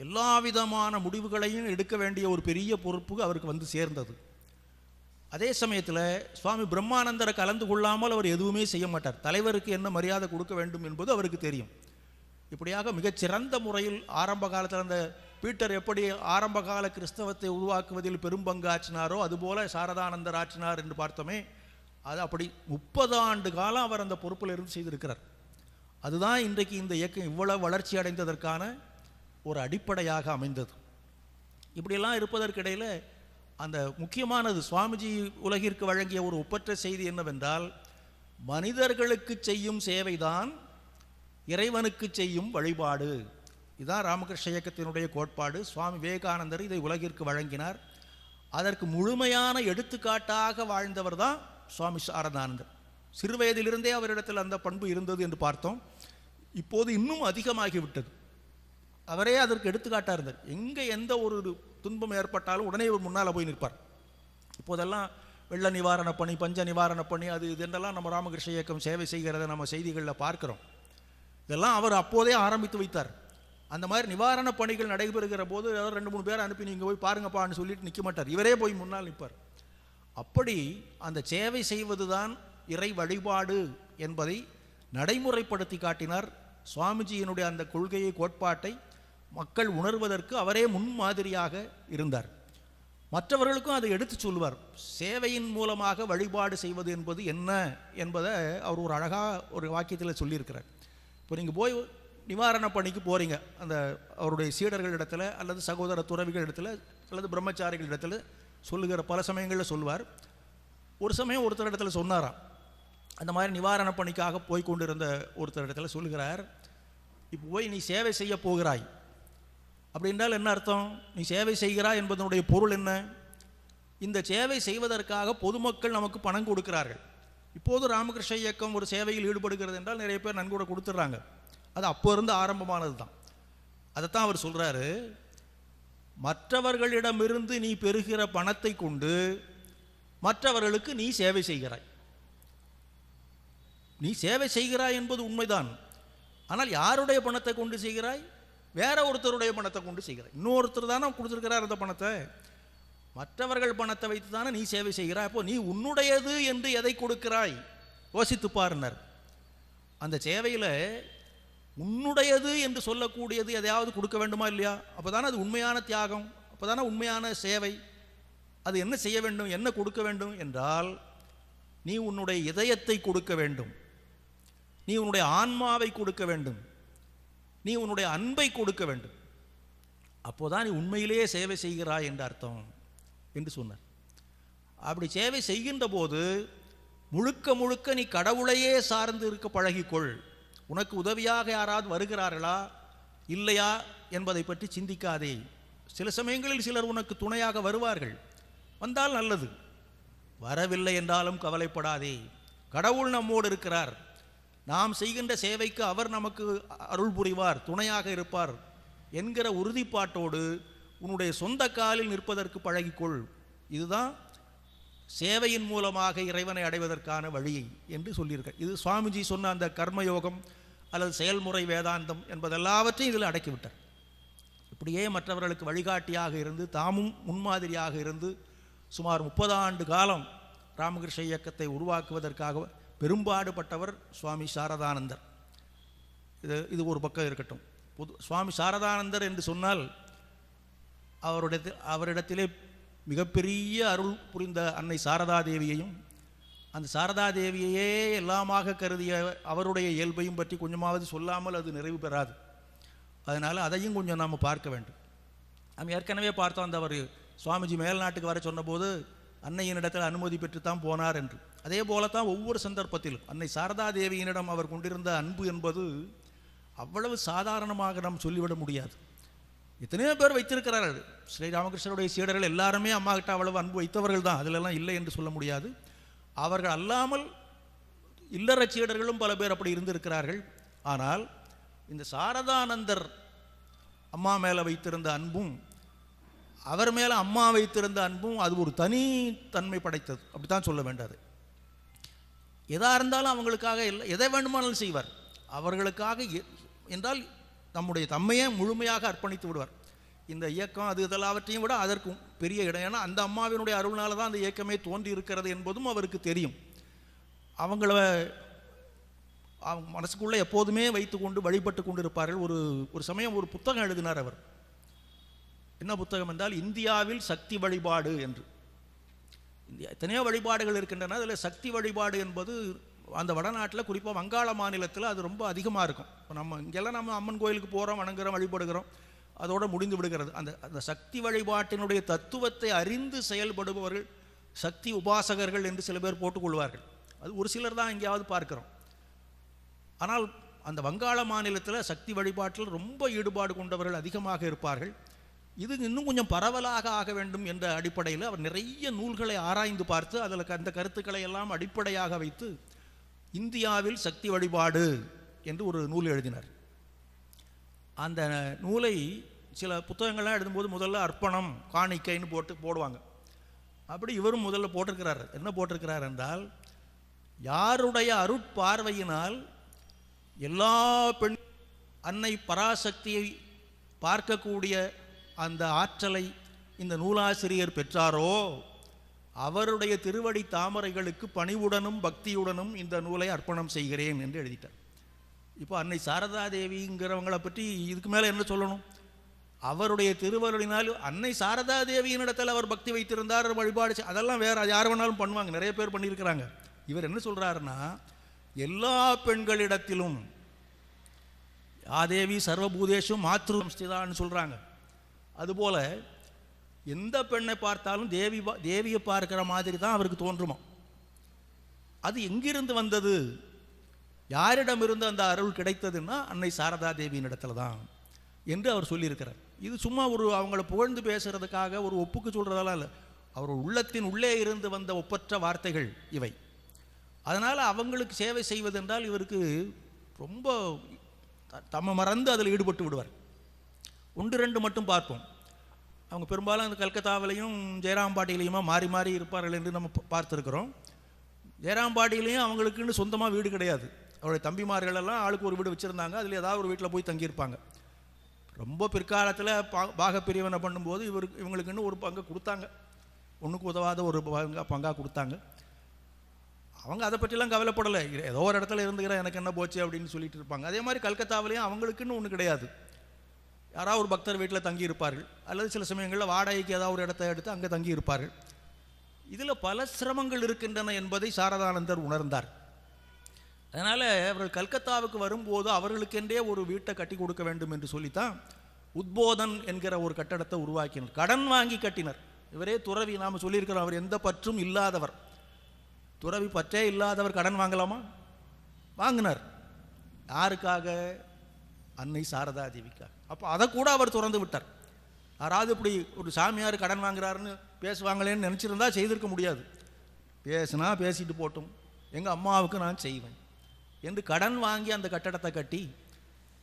எல்லா விதமான முடிவுகளையும் எடுக்க வேண்டிய ஒரு பெரிய பொறுப்பு அவருக்கு வந்து சேர்ந்தது. அதே சமயத்தில் சுவாமி பிரம்மானந்தரை கலந்து கொள்ளாமல் அவர் எதுவுமே செய்ய மாட்டார். தலைவருக்கு என்ன மரியாதை கொடுக்க வேண்டும் என்பது அவருக்கு தெரியும். இப்படியாக மிகச்சிறந்த முறையில் ஆரம்ப காலத்தில் அந்த பீட்டர் எப்படி ஆரம்பகால கிறிஸ்தவத்தை உருவாக்குவதில் பெரும்பங்கு ஆற்றினாரோ அதுபோல சாரதானந்தர் ஆற்றினார் என்று பார்த்தோமே. அது அப்படி 30 ஆண்டு காலம் அவர் அந்த பொறுப்பில் இருந்து செய்திருக்கிறார். அதுதான் இன்றைக்கு இந்த இயக்கம் இவ்வளவு வளர்ச்சி அடைந்ததற்கான ஒரு அடிப்படையாக அமைந்தது. இப்படியெல்லாம் இருப்பதற்கிடையில் அந்த முக்கியமானது சுவாமிஜி உலகிற்கு வழங்கிய ஒரு ஒப்பற்ற செய்தி என்னவென்றால், மனிதர்களுக்கு செய்யும் சேவைதான் இறைவனுக்கு செய்யும் வழிபாடு இதுதான் ராமகிருஷ்ண இயக்கத்தினுடைய கோட்பாடு. சுவாமி விவேகானந்தர் இதை உலகிற்கு வழங்கினார். அதற்கு முழுமையான எடுத்துக்காட்டாக வாழ்ந்தவர் தான் சுவாமி சாரதானந்தர். சிறு வயதிலிருந்தே அவரிடத்தில் அந்த பண்பு இருந்தது என்று பார்த்தோம். இப்போது இன்னும் அதிகமாகிவிட்டது. அவரே அதற்கு எடுத்துக்காட்டாக இருந்தார். எங்கே எந்த ஒரு துன்பம் ஏற்பட்டாலும் உடனே ஒரு முன்னால் போய் நிற்பார். இப்போதெல்லாம் வெள்ள நிவாரண பணி, பஞ்ச நிவாரண பணி, அது இதெல்லாம் நம்ம ராமகிருஷ்ண இயக்கம் சேவை செய்கிறத நம்ம செய்திகளில் பார்க்குறோம். இதெல்லாம் அவர் அப்போதே ஆரம்பித்து வைத்தார். அந்த மாதிரி நிவாரண பணிகள் நடைபெறுகிற போது ஏதாவது 2-3 பேர் அனுப்பி நீங்கள் போய் பாருங்கப்பான்னு சொல்லிட்டு நிற்க மாட்டார். இவரே போய் முன்னால் நிற்பார். அப்படி அந்த சேவை செய்வது தான் இறை வழிபாடு என்பதை நடைமுறைப்படுத்தி காட்டினார். சுவாமிஜியினுடைய அந்த கொள்கையை, கோட்பாட்டை மக்கள் உணர்வதற்கு அவரே முன்மாதிரியாக இருந்தார். மற்றவர்களுக்கும் அதை எடுத்து சொல்லுவார். சேவையின் மூலமாக வழிபாடு செய்வது என்பது என்ன என்பதை அவர் ஒரு அழகாக ஒரு வாக்கியத்தில் சொல்லியிருக்கிறார். இப்போ நீங்கள் போய் நிவாரண பணிக்கு போகிறீங்க, அந்த அவருடைய சீடர்களிடத்தில் அல்லது சகோதர துறவிகள் இடத்துல அல்லது பிரம்மச்சாரிகள் இடத்துல சொல்லுகிற பல சமயங்களில் சொல்லுவார். ஒரு சமயம் ஒருத்தர் இடத்துல சொன்னாராம், அந்த மாதிரி நிவாரண பணிக்காக போய் கொண்டிருந்த ஒருத்தர் இடத்துல சொல்லுகிறார், இப்போ போய் நீ சேவை செய்ய போகிறாய் அப்படின்றால் என்ன அர்த்தம்? நீ சேவை செய்கிறாய் என்பதனுடைய பொருள் என்ன? இந்த சேவை செய்வதற்காக பொதுமக்கள் நமக்கு பணம் கொடுக்கிறார்கள். இப்போது ராமகிருஷ்ண இயக்கம் ஒரு சேவையில் ஈடுபடுகிறது என்றால் நிறைய பேர் நன்கொடை கொடுத்துட்றாங்க. அது அப்போ இருந்து ஆரம்பமானது தான். அதைத்தான் அவர் சொல்கிறாரு, மற்றவர்களிடமிருந்து நீ பெறுகிற பணத்தை கொண்டு மற்றவர்களுக்கு நீ சேவை செய்கிறாய். நீ சேவை செய்கிறாய் என்பது உண்மைதான். ஆனால் யாருடைய பணத்தை கொண்டு செய்கிறாய்? வேற ஒருத்தருடைய பணத்தை கொண்டு செய்கிறாய். இன்னொருத்தர் தானே கொடுத்துருக்கிறார் அந்த பணத்தை. மற்றவர்கள் பணத்தை வைத்து தானே நீ சேவை செய்கிறாய். அப்போ நீ உன்னுடையது என்று எதை கொடுக்கிறாய் யோசித்து பாருனர். அந்த சேவையில் உன்னுடையது என்று சொல்லக்கூடியது எதையாவது கொடுக்க வேண்டுமா இல்லையா? அப்போ தானே அது உண்மையான தியாகம், அப்போ தானே உண்மையான சேவை. அது என்ன செய்ய வேண்டும், என்ன கொடுக்க வேண்டும் என்றால், நீ உன்னுடைய இதயத்தை கொடுக்க வேண்டும், நீ உன்னுடைய ஆன்மாவை கொடுக்க வேண்டும், நீ உன்னுடைய அன்பை கொடுக்க வேண்டும். அப்போதான் நீ உண்மையிலேயே சேவை செய்கிறாய் என்று அர்த்தம் என்று சொன்னார். அப்படி சேவை செய்கின்ற போது முழுக்க முழுக்க நீ கடவுளையே சார்ந்து இருக்க பழகிக்கொள். உனக்கு உதவியாக யாராவது வருகிறார்களா இல்லையா என்பதை பற்றி சிந்திக்காதே. சில சமயங்களில் சிலர் உனக்கு துணையாக வருவார்கள், வந்தால் நல்லது, வரவில்லை என்றாலும் கவலைப்படாதே. கடவுள் நம்மோடு இருக்கிறார், நாம் செய்கின்ற சேவைக்கு அவர் நமக்கு அருள் புரிவார், துணையாக இருப்பார் என்கிற உறுதிப்பாட்டோடு உன்னுடைய சொந்த காலில் நிற்பதற்கு பழகிக்கொள். இதுதான் சேவையின் மூலமாக இறைவனை அடைவதற்கான வழி என்று சொல்லியிருக்க. இது சுவாமிஜி சொன்ன அந்த கர்மயோகம் அல்லது செயல்முறை வேதாந்தம் என்பதெல்லாவற்றையும் இதில் அடக்கிவிட்டார். இப்படியே மற்றவர்களுக்கு வழிகாட்டியாக இருந்து தாமும் முன்மாதிரியாக இருந்து சுமார் 30 ஆண்டு காலம் ராமகிருஷ்ண இயக்கத்தை உருவாக்குவதற்காக பெரும்பாடுபட்டவர் சுவாமி சாரதானந்தர். இது ஒரு பக்கம் இருக்கட்டும். சுவாமி சாரதானந்தர் என்று சொன்னால் அவரிடத்திலே மிகப்பெரிய அருள் புரிந்த அன்னை சாரதா தேவியையும் அந்த சாரதா தேவியையே எல்லாமாக கருதிய அவருடைய இயல்பையும் பற்றி கொஞ்சமாவது சொல்லாமல் அது நிறைவு பெறாது. அதனால் அதையும் கொஞ்சம் நாம் பார்க்க வேண்டும். நாம் ஏற்கனவே பார்த்தோம், அந்த அவர் சுவாமிஜி மேல்நாட்டுக்கு வர சொன்னபோது அன்னையினிடத்தில் அனுமதி பெற்றுத்தான் போனார் என்று. அதே போலத்தான் ஒவ்வொரு சந்தர்ப்பத்திலும் அன்னை சாரதா தேவியினிடம் அவர் கொண்டிருந்த அன்பு என்பது அவ்வளவு சாதாரணமாக நாம் சொல்லிவிட முடியாது. எத்தனையோ பேர் வைத்திருக்கிறார்கள். ஸ்ரீராமகிருஷ்ணருடைய சீடர்கள் எல்லாருமே அம்மா கிட்ட அவ்வளவு அன்பு வைத்தவர்கள் தான், அதிலெல்லாம் இல்லை என்று சொல்ல முடியாது. அவர்கள் அல்லாமல் இல்லற சீடர்களும் பல பேர் அப்படி இருந்திருக்கிறார்கள். ஆனால் இந்த சாரதானந்தர் அம்மா மேலே வைத்திருந்த அன்பும் அவர் மேலே அம்மா வைத்திருந்த அன்பும் அது ஒரு தனி தன்மை படைத்தது, அப்படித்தான் சொல்ல வேண்டாது. எதாக இருந்தாலும் அவங்களுக்காக எதை வேண்டுமானாலும் செய்வார். அவர்களுக்காக என்றால் நம்முடைய தம்மையே முழுமையாக அர்ப்பணித்து விடுவார். இந்த இயக்கம் அது இதெல்லாவற்றையும் விட அதற்கு பெரிய இடம். ஏன்னா அந்த அம்மாவினுடைய அருள்னால தான் அந்த இயக்கமே தோன்றி இருக்கிறது என்பதும் அவருக்கு தெரியும். அவங்கள மனசுக்குள்ளே எப்போதுமே வைத்து கொண்டு வழிபட்டு கொண்டு இருப்பார்கள். ஒரு சமயம் ஒரு புத்தகம் எழுதினார் அவர். என்ன புத்தகம் என்றால் இந்தியாவில் சக்தி வழிபாடு என்று. எத்தனையோ வழிபாடுகள் இருக்கின்றன, அதில் சக்தி வழிபாடு என்பது அந்த வடநாட்டில் குறிப்பாக வங்காள மாநிலத்தில் அது ரொம்ப அதிகமாக இருக்கும். இப்போ நம்ம இங்கெல்லாம் நம்ம அம்மன் கோயிலுக்கு போகிறோம், வணங்குகிறோம், வழிபடுகிறோம், அதோடு முடிந்து விடுகிறது. அந்த சக்தி வழிபாட்டினுடைய தத்துவத்தை அறிந்து செயல்படுபவர்கள் சக்தி உபாசகர்கள் என்று சில பேர் போட்டுக்கொள்வார்கள். அது ஒரு சிலர் தான் எங்கேயாவது பார்க்கிறோம். ஆனால் அந்த வங்காள மாநிலத்தில் சக்தி வழிபாட்டில் ரொம்ப ஈடுபாடு கொண்டவர்கள் அதிகமாக இருப்பார்கள். இது இன்னும் கொஞ்சம் பரவலாக ஆக வேண்டும் என்ற அடிப்படையில் அவர் நிறைய நூல்களை ஆராய்ந்து பார்த்து அதில் அந்த கருத்துக்களை எல்லாம் அடிப்படையாக வைத்து இந்தியாவில் சக்தி வழிபாடு என்று ஒரு நூல் எழுதினார். அந்த நூலை சில புத்தகங்கள்லாம் எழுதும்போது முதல்ல அர்ப்பணம் காணிக்கைன்னு போடுவாங்க. அப்படி இவரும் முதல்ல போட்டிருக்கிறார். என்ன போட்டிருக்கிறார் என்றால், யாருடைய அருட்பார்வையினால் எல்லா பெண் அன்னை பராசக்தியை பார்க்கக்கூடிய அந்த ஆற்றலை இந்த நூலாசிரியர் பெற்றாரோ அவருடைய திருவடி தாமரைகளுக்கு பணிவுடனும் பக்தியுடனும் இந்த நூலை அர்ப்பணம் செய்கிறேன் என்று எழுதிட்டார். இப்போ அன்னை சாரதா தேவிங்கிறவங்களை பற்றி இதுக்கு மேலே என்ன சொல்லணும்? அவருடைய திருவருளினால் அன்னை சாரதா தேவியினிடத்தில் அவர் பக்தி வைத்திருந்தார், வழிபாடு அதெல்லாம் வேறு யார் வேணாலும் பண்ணுவாங்க, நிறைய பேர் பண்ணியிருக்கிறாங்க. இவர் என்ன சொல்கிறாருன்னா, எல்லா பெண்களிடத்திலும் யாதேவி சர்வபூதேஷும் மாத்ரு ஸ்திதான்னு சொல்கிறாங்க. அதுபோல் எந்த பெண்ணை பார்த்தாலும் தேவியை பார்க்கிற மாதிரி தான் அவருக்கு தோன்றுமா. அது எங்கிருந்து வந்தது, யாரிடமிருந்து அந்த அருள் கிடைத்ததுன்னா அன்னை சாரதா தேவியின் இடத்துல தான் என்று அவர் சொல்லியிருக்கிறார். இது சும்மா ஒரு அவங்கள புகழ்ந்து பேசுறதுக்காக ஒரு ஒப்புக்கு சொல்கிறதெல்லாம் இல்லை, அவர் உள்ளத்தின் உள்ளே இருந்து வந்த ஒப்பற்ற வார்த்தைகள் இவை. அதனால் அவங்களுக்கு சேவை செய்வதென்றால் இவருக்கு ரொம்ப தம்மை மறந்து அதில் ஈடுபட்டு விடுவார். ஒன்று ரெண்டு மட்டும் பார்ப்போம். அவங்க பெரும்பாலும் அந்த கல்கத்தாவிலையும் ஜெயராம்பாட்டியிலையுமா மாறி மாறி இருப்பார்கள் என்று நம்ம பார்த்துருக்குறோம். ஜெயராம்பாட்டியிலையும் அவங்களுக்குன்னு சொந்தமாக வீடு கிடையாது. அவருடைய தம்பிமார்கள் எல்லாம் ஆளுக்கு ஒரு வீடு வச்சுருந்தாங்க. அதில் ஏதாவது ஒரு வீட்டில் போய் தங்கியிருப்பாங்க. ரொம்ப பிற்காலத்தில் பாகப்பிரிவினை பண்ணும்போது இவங்களுக்குன்னு ஒரு பங்கு கொடுத்தாங்க, ஒன்றுக்கு உதவாத ஒரு பங்காக கொடுத்தாங்க. அவங்க அதை பற்றிலாம் கவலைப்படலை, ஏதோ ஒரு இடத்துல இருந்துக்கிறேன் எனக்கு என்ன போச்சு அப்படின்னு சொல்லிட்டு இருப்பாங்க. அதே மாதிரி கல்கத்தாவிலையும் அவங்களுக்குன்னு ஒன்று கிடையாது. யாராவது ஒரு பக்தர் வீட்டில் தங்கி இருப்பார்கள், அல்லது சில சமயங்களில் வாடகைக்கு ஏதாவது ஒரு இடத்தை எடுத்து அங்கே தங்கி இருப்பார்கள். இதில் பல சிரமங்கள் இருக்கின்றன என்பதை சாரதானந்தர் உணர்ந்தார். அதனால் அவர்கள் கல்கத்தாவுக்கு வரும்போது அவர்களுக்கென்றே ஒரு வீட்டை கட்டி கொடுக்க வேண்டும் என்று சொல்லித்தான் உத்போதன் என்கிற ஒரு கட்டடத்தை உருவாக்கினர். கடன் வாங்கி கட்டினர். இவரே துறவி, நாம் சொல்லியிருக்கிறோம், அவர் எந்த பற்றும் இல்லாதவர். துறவி பற்றே இல்லாதவர் கடன் வாங்கலாமா? வாங்கினார். யாருக்காக? அன்னை சாரதா தேவிக்காக. அப்போ அதை கூட அவர் திறந்து விட்டார். யாராவது இப்படி ஒரு சாமியார் கடன் வாங்குறாருன்னு பேசுவாங்களேன்னு நினச்சிருந்தா செய்திருக்க முடியாது. பேசுனா பேசிட்டு போட்டும், எங்கள் அம்மாவுக்கு நான் செய்வேன் என்று கடன் வாங்கி அந்த கட்டடத்தை கட்டி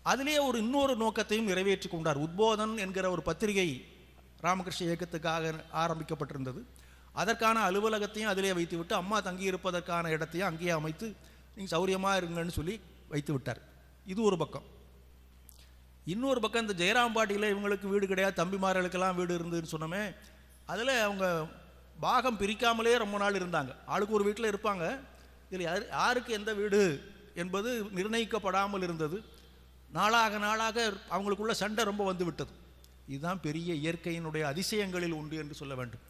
அதிலே ஒரு இன்னொரு நோக்கத்தையும் நிறைவேற்றி கொண்டார். உத்போதன் என்கிற ஒரு பத்திரிகை ராமகிருஷ்ண இயக்கத்துக்காக ஆரம்பிக்கப்பட்டிருந்தது. அதற்கான அலுவலகத்தையும் அதிலே வைத்து விட்டு அம்மா தங்கியிருப்பதற்கான இடத்தையும் அங்கேயே அமைத்து நீங்கள் சௌரியமாக இருங்கன்னு சொல்லி வைத்து விட்டார். இது ஒரு பக்கம். இன்னொரு பக்கம் இந்த ஜெயராம்பாட்டியில் இவங்களுக்கு வீடு கிடையாது, தம்பிமார்களுக்கெல்லாம் வீடு இருந்ததுன்னு சொன்னோமே, அதில் அவங்க பாகம் பிரிக்காமலே ரொம்ப நாள் இருந்தாங்க. ஆளுக்கு ஒரு வீட்டில் இருப்பாங்க. இதில் யாருக்கு எந்த வீடு என்பது நிர்ணயிக்கப்படாமல் இருந்தது. நாளாக நாளாக அவங்களுக்குள்ள சண்டை ரொம்ப வந்து விட்டது. இதுதான் பெரிய இயற்கையினுடைய அதிசயங்களில் உண்டு என்று சொல்ல வேண்டும்.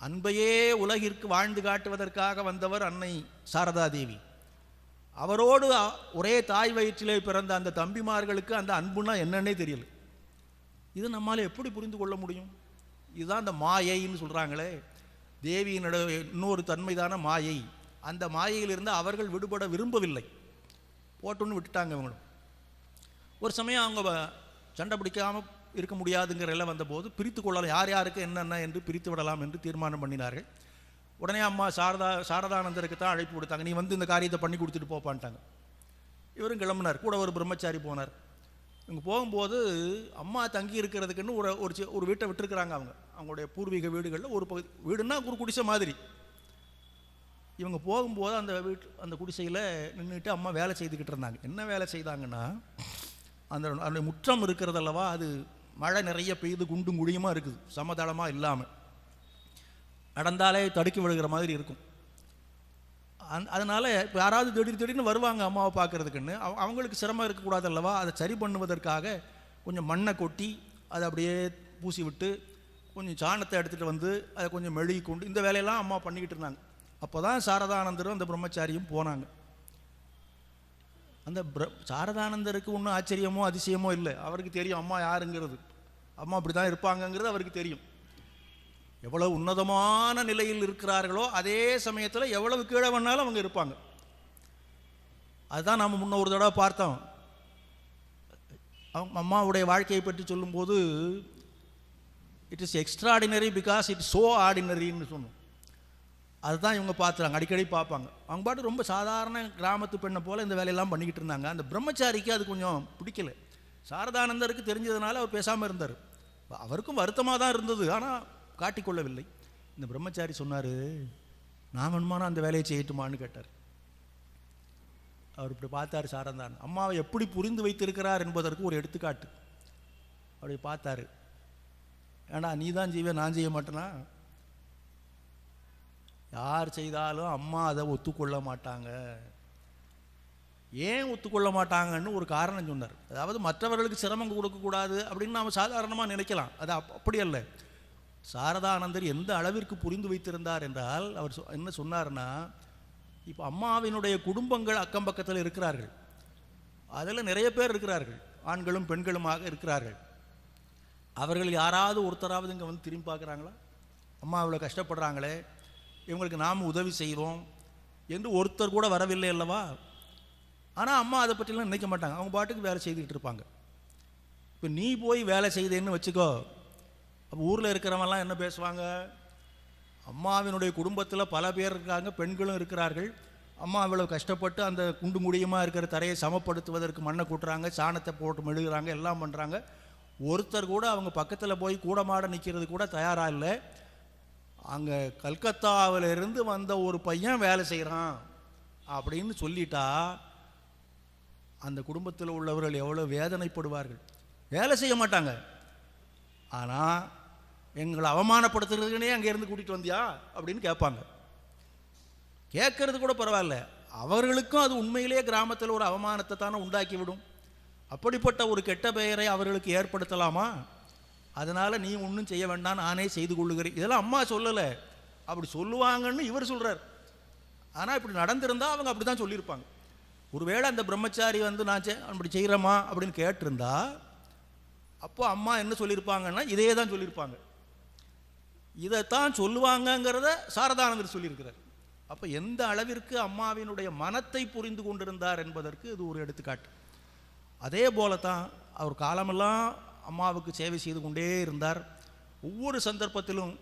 அன்பையே உலகிற்கு வாழ்ந்து காட்டுவதற்காக வந்தவர் அன்னை சாரதா தேவி. அவரோடு ஒரே தாய் வயிற்றிலே பிறந்த அந்த தம்பிமார்களுக்கு அந்த அன்புனா என்னன்னே தெரியல. இது நம்மால் எப்படி புரிந்து கொள்ள முடியும்? இதுதான் அந்த மாயைன்னு சொல்கிறாங்களே, தேவியினுடைய இன்னொரு தன்மைதான மாயை. அந்த மாயையிலிருந்து அவர்கள் விடுபட விரும்பவில்லை, போட்டுன்னு விட்டுட்டாங்க. இவங்களும் ஒரு சமயம் அவங்க சண்டை பிடிக்காமல் இருக்க முடியாதுங்கிற எல்லாம் வந்தபோது பிரித்து கொள்ளலாம், யார் யாருக்கு என்னென்ன என்று பிரித்து விடலாம் என்று தீர்மானம் பண்ணினார்கள். உடனே அம்மா சாரதானந்தருக்கு தான் அழைப்பு கொடுத்தாங்க, நீ வந்து இந்த காரியத்தை பண்ணி கொடுத்துட்டு போப்பான்ட்டாங்க. இவரும் கிளம்பினார், கூட ஒரு பிரம்மச்சாரி போனார். இவங்க போகும்போது அம்மா தங்கி இருக்கிறதுக்குன்னு ஒரு வீட்டை விட்டுருக்குறாங்க. அவங்களுடைய பூர்வீக வீடுகளில் ஒரு வீடுன்னா ஒரு குடிசை மாதிரி. இவங்க போகும்போது அந்த குடிசையில் நின்றுட்டு அம்மா வேலை செய்துக்கிட்டு இருந்தாங்க. என்ன வேலை செய்தாங்கன்னா, அந்த முற்றம் இருக்கிறதல்லவா, அது மழை நிறைய பெய்து குண்டும் குழியுமா இருக்குது, சமதளமாக இல்லாமல், நடந்தாலே தடுக்கி விழுகிற மாதிரி இருக்கும். அதனால் இப்போ யாராவது திடீர்னு வருவாங்க அம்மாவை பார்க்குறதுக்குன்னு, அவங்களுக்கு சிரமம் இருக்கக்கூடாது அல்லவா, அதை சரி பண்ணுவதற்காக கொஞ்சம் மண்ணை கொட்டி அதை அப்படியே பூசி விட்டு கொஞ்சம் சாணத்தை எடுத்துகிட்டு வந்து அதை கொஞ்சம் மெழுகி கொண்டு இந்த வேலையெல்லாம் அம்மா பண்ணிக்கிட்டு இருந்தாங்க. அப்போ தான் சாரதானந்தரும் அந்த பிரம்மச்சாரியும் போனாங்க. அந்த சாரதானந்தருக்கு ஒன்றும் ஆச்சரியமோ அதிசயமோ இல்லை. அவருக்கு தெரியும் அம்மா யாருங்கிறது, அம்மா அப்படி தான் இருப்பாங்கங்கிறது அவருக்கு தெரியும். எவ்வளவு உன்னதமான நிலையில் இருக்கிறார்களோ அதே சமயத்தில் எவ்வளவு கீழே வேணாலும் அவங்க இருப்பாங்க. அதுதான் நம்ம முன்ன ஒரு தடவை பார்த்தோம். அவங்க அம்மாவுடைய வாழ்க்கையை பற்றி சொல்லும்போது it is extraordinary because it's so ஆர்டினரின்னு சொன்னோம். அதுதான் இவங்க பார்த்துறாங்க, அடிக்கடி பார்ப்பாங்க. அவங்க பாட்டு ரொம்ப சாதாரண கிராமத்து பெண்ணை போல் இந்த வேலையெல்லாம் பண்ணிக்கிட்டு இருந்தாங்க. அந்த பிரம்மச்சாரிக்கு அது கொஞ்சம் பிடிக்கல. சாரதானந்தருக்கு தெரிஞ்சதுனால அவர் பேசாமல் இருந்தார். அவருக்கும் வருத்தமாக தான் இருந்தது, ஆனால் காட்டிக்கொள்ளவில்லை. இந்த பிரம்மச்சாரி சொன்னார், நான் வேணுமானா அந்த வேலையை செய்யட்டுமான்னு கேட்டார். அவர் இப்படி பார்த்தார் சாரதான். அம்மாவை எப்படி புரிந்து வைத்திருக்கிறார் என்பதற்கு ஒரு எடுத்துக்காட்டு. அப்படி பார்த்தாரு, ஏன்னா நீ தான் செய்வே, நான் செய்ய மாட்டேனா? யார் செய்தாலும் அம்மா அதை ஒத்துக்கொள்ள மாட்டாங்க. ஏன் ஒத்துக்கொள்ள மாட்டாங்கன்னு ஒரு காரணம் சொன்னார். அதாவது மற்றவர்களுக்கு சிரமம் கொடுக்கக்கூடாது அப்படின்னு நாம் சாதாரணமாக நினைக்கலாம். அது அப்படி அல்ல. சாரதானந்தர் எந்த அளவிற்கு புரிந்து வைத்திருந்தார் என்றால், அவர் என்ன சொன்னார்னா, இப்போ அம்மாவினுடைய குடும்பங்கள் அக்கம் பக்கத்தில் இருக்கிறார்கள். அதில் நிறைய பேர் இருக்கிறார்கள், ஆண்களும் பெண்களுமாக இருக்கிறார்கள். அவர்கள் யாராவது ஒருத்தராவது இங்கே வந்து திரும்பி பார்க்குறாங்களா? அம்மா இவ்வளோ கஷ்டப்படுறாங்களே, இவங்களுக்கு நாம் உதவி செய்வோம் என்று ஒருத்தர் கூட வரவில்லை அல்லவா? ஆனால் அம்மா அதை பற்றிலாம் நினைக்க மாட்டாங்க. அவங்க பாட்டுக்கு வேலை செய்துக்கிட்டு இருப்பாங்க. இப்போ நீ போய் வேலை செய்தேன்னு வச்சுக்கோ, அப்போ ஊரில் இருக்கிறவங்கலாம் என்ன பேசுவாங்க? அம்மாவினுடைய குடும்பத்தில் பல பேர் இருக்காங்க, பெண்களும் இருக்கிறார்கள். அம்மா இவ்வளோ கஷ்டப்பட்டு அந்த குண்டு முடியுமாக இருக்கிற தரையை சமப்படுத்துவதற்கு மண்ணை கூட்டுறாங்க, சாணத்தை போட்டு மெழுகுறாங்க, எல்லாம் பண்ணுறாங்க. ஒருத்தர் கூட அவங்க பக்கத்தில் போய் கூடமாட நிற்கிறது கூட தயாராக இல்லை. அங்கே கல்கத்தாவிலிருந்து வந்த ஒரு பையன் வேலை செய்கிறான் அப்படின்னு சொல்லிட்டா அந்த குடும்பத்தில் உள்ளவர்கள் எவ்வளோ வேதனைப்படுவார்கள். வேலை செய்ய மாட்டாங்க, ஆனால் எங்களை அவமானப்படுத்துறதுக்குனே அங்கேருந்து கூட்டிகிட்டு வந்தியா அப்படின்னு கேட்பாங்க. கேட்கறது கூட பரவாயில்ல, அவர்களுக்கும் அது உண்மையிலேயே கிராமத்தில் ஒரு அவமானத்தை தானே உண்டாக்கிவிடும். அப்படிப்பட்ட ஒரு கெட்ட பெயரை அவர்களுக்கு ஏற்படுத்தலாமா? அதனால் நீ ஒன்றும் செய்ய வேண்டாம், நானே செய்து கொள்ளுகிறேன். இதெல்லாம் அம்மா சொல்லலை, அப்படி சொல்லுவாங்கன்னு இவர் சொல்கிறார். ஆனால் இப்படி நடந்திருந்தால் அவங்க அப்படி தான் சொல்லியிருப்பாங்க. ஒருவேளை அந்த பிரம்மச்சாரி வந்து நான் அப்படி செய்கிறேம்மா அப்படின்னு கேட்டிருந்தா அப்போ அம்மா என்ன சொல்லியிருப்பாங்கன்னா இதே தான் சொல்லியிருப்பாங்க. இதைத்தான் சொல்லுவாங்கங்கிறத சாரதானந்தர் சொல்லியிருக்கிறார். அப்போ எந்த அளவிற்கு அம்மாவினுடைய மனத்தை புரிந்து கொண்டிருந்தார் என்பதற்கு இது ஒரு எடுத்துக்காட்டு. அதே போல தான் அவர் காலமெல்லாம் அம்மாவுக்கு சேவை செய்து கொண்டே இருந்தார், ஒவ்வொரு சந்தர்ப்பத்திலும்.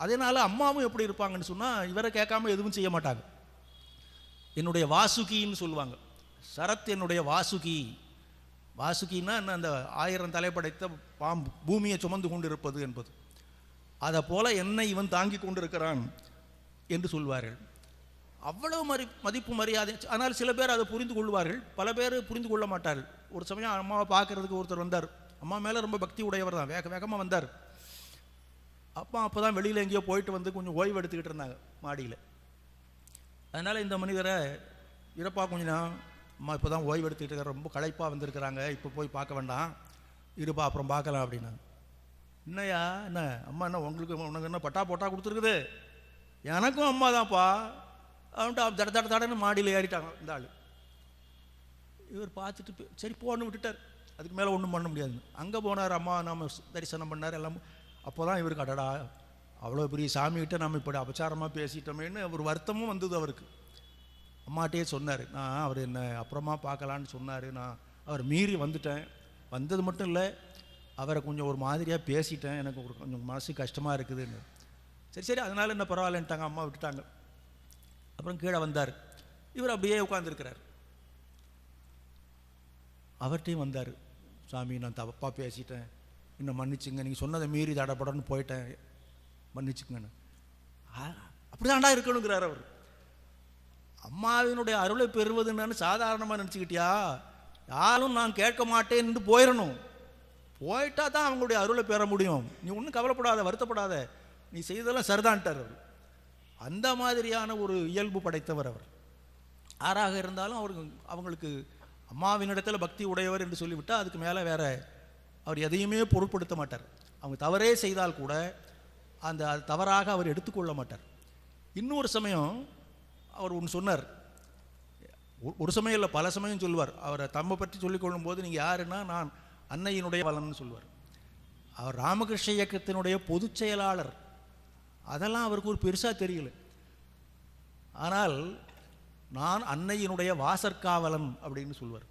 அதனால் அம்மாவும் எப்படி இருப்பாங்கன்னு சொன்னால், இவரை கேட்காம எதுவும் செய்ய மாட்டாங்க. என்னுடைய வாசுகின்னு சொல்லுவாங்க. சரத் என்னுடைய வாசுகி. வாசுகின்னா என்ன? அந்த 1000 தலை படைத்த பாம்பு, பூமியை சுமந்து கொண்டிருப்பது என்பது. அதை போல என்னை இவன் தாங்கி கொண்டிருக்கிறான் என்று சொல்வார்கள். அவ்வளவு மதிப்பு மரியாதை. ஆனால் சில பேர் அதை புரிந்து கொள்வார்கள், பல பேர் புரிந்து கொள்ள மாட்டார்கள். ஒரு சமயம் அம்மாவை பார்க்கறதுக்கு ஒருத்தர் வந்தார். அம்மா மேலே ரொம்ப பக்தி உடையவர் தான், வேகமாக வந்தார். அப்போ தான் வெளியில் எங்கேயோ போயிட்டு வந்து கொஞ்சம் ஓய்வு எடுத்துக்கிட்டு இருந்தாங்க மாடியில். அதனால் இந்த மனிதரை, இருப்பா கொஞ்சம், அம்மா இப்போ தான் ஓய்வு எடுத்துக்கிட்டு இருக்காரு, ரொம்ப களைப்பாக வந்திருக்கிறாங்க, இப்போ போய் பார்க்க வேண்டாம், இருப்பா அப்புறம் பார்க்கலாம் அப்படின்னாங்க. என்னையா என்ன அம்மா, என்ன உனக்கு என்ன பட்டா போட்டா கொடுத்துருக்குது? எனக்கும் அம்மா தான்ப்பா அவன்ட்டு தடன்னு மாடியில் ஏறிட்டாங்க இந்த ஆள். இவர் பார்த்துட்டு சரி போன்னு விட்டுட்டார். அதுக்கு மேலே ஒன்றும் பண்ண முடியாது. அங்கே போனார், அம்மா நம்ம தரிசனம் பண்ணார் எல்லாம். அப்போ தான் இவருக்கு அடடா அவ்வளோ பெரிய சாமிகிட்ட நம்ம இப்படி அபச்சாரமாக பேசிட்டோமேன்னு ஒரு வருத்தமும் வந்தது அவருக்கு. அம்மாட்டே சொன்னார், நான் அவர் என்ன அப்புறமா பார்க்கலான்னு சொன்னார், நான் அவர் மீறி வந்துட்டேன். வந்தது மட்டும் இல்லை, அவரை கொஞ்சம் ஒரு மாதிரியாக பேசிட்டேன், எனக்கு ஒரு கொஞ்சம் மனசு கஷ்டமாக இருக்குதுன்னு. சரி அதனால் என்ன பரவாயில்லன்ட்டாங்க, அம்மா விட்டுட்டாங்க. அப்புறம் கீழே வந்தார். இவர் அப்படியே உட்காந்துருக்கிறார். அவர்கிட்டையும் வந்தார், சாமி நான் தப்பாக பேசிட்டேன், இன்னும் மன்னிச்சுங்க, நீங்கள் சொன்னதை மீறி தடப்படன்னு போயிட்டேன், மன்னிச்சுங்கன்னு. அப்படிதான்டா இருக்கணுங்கிறார் அவர். அம்மாவினுடைய அருளை பெறுவதுன்னு சாதாரணமாக நினச்சிக்கிட்டியா? யாரும் நான் கேட்க மாட்டேன்னு போயிடணும். போயிட்டா தான் அவங்களுடைய அருளை பெற முடியும். நீ ஒன்றும் கவலைப்படாத, வருத்தப்படாத, நீ செய்ததெல்லாம் சரிதான்ட்டார் அவர். அந்த மாதிரியான ஒரு இயல்பு படைத்தவர் அவர். யாராக இருந்தாலும் அவங்களுக்கு அம்மாவினிடத்தில் பக்தி உடையவர் என்று சொல்லிவிட்டால் அதுக்கு மேலே வேற அவர் எதையுமே பொருட்படுத்த மாட்டார். அவங்க தவறே செய்தால் கூட அந்த தவறாக அவர் எடுத்துக்கொள்ள மாட்டார். இன்னொரு சமயம் அவர் ஒன்று சொன்னார். ஒரு சமயம் இல்லை, பல சமயம் சொல்லுவார். அவரை தம்மை பற்றி சொல்லிக்கொள்ளும் போது நீங்கள் யாருன்னா நான் அன்னையினுடைய வளன்னு சொல்லுவார். அவர் ராமகிருஷ்ண இயக்கத்தினுடைய பொதுச் செயலாளர். அதெல்லாம் அவருக்கு ஒரு பெருசாக தெரியல. ஆனால் நான் அன்னையினுடைய வாசற்காவலன் அப்படின்னு சொல்வார்.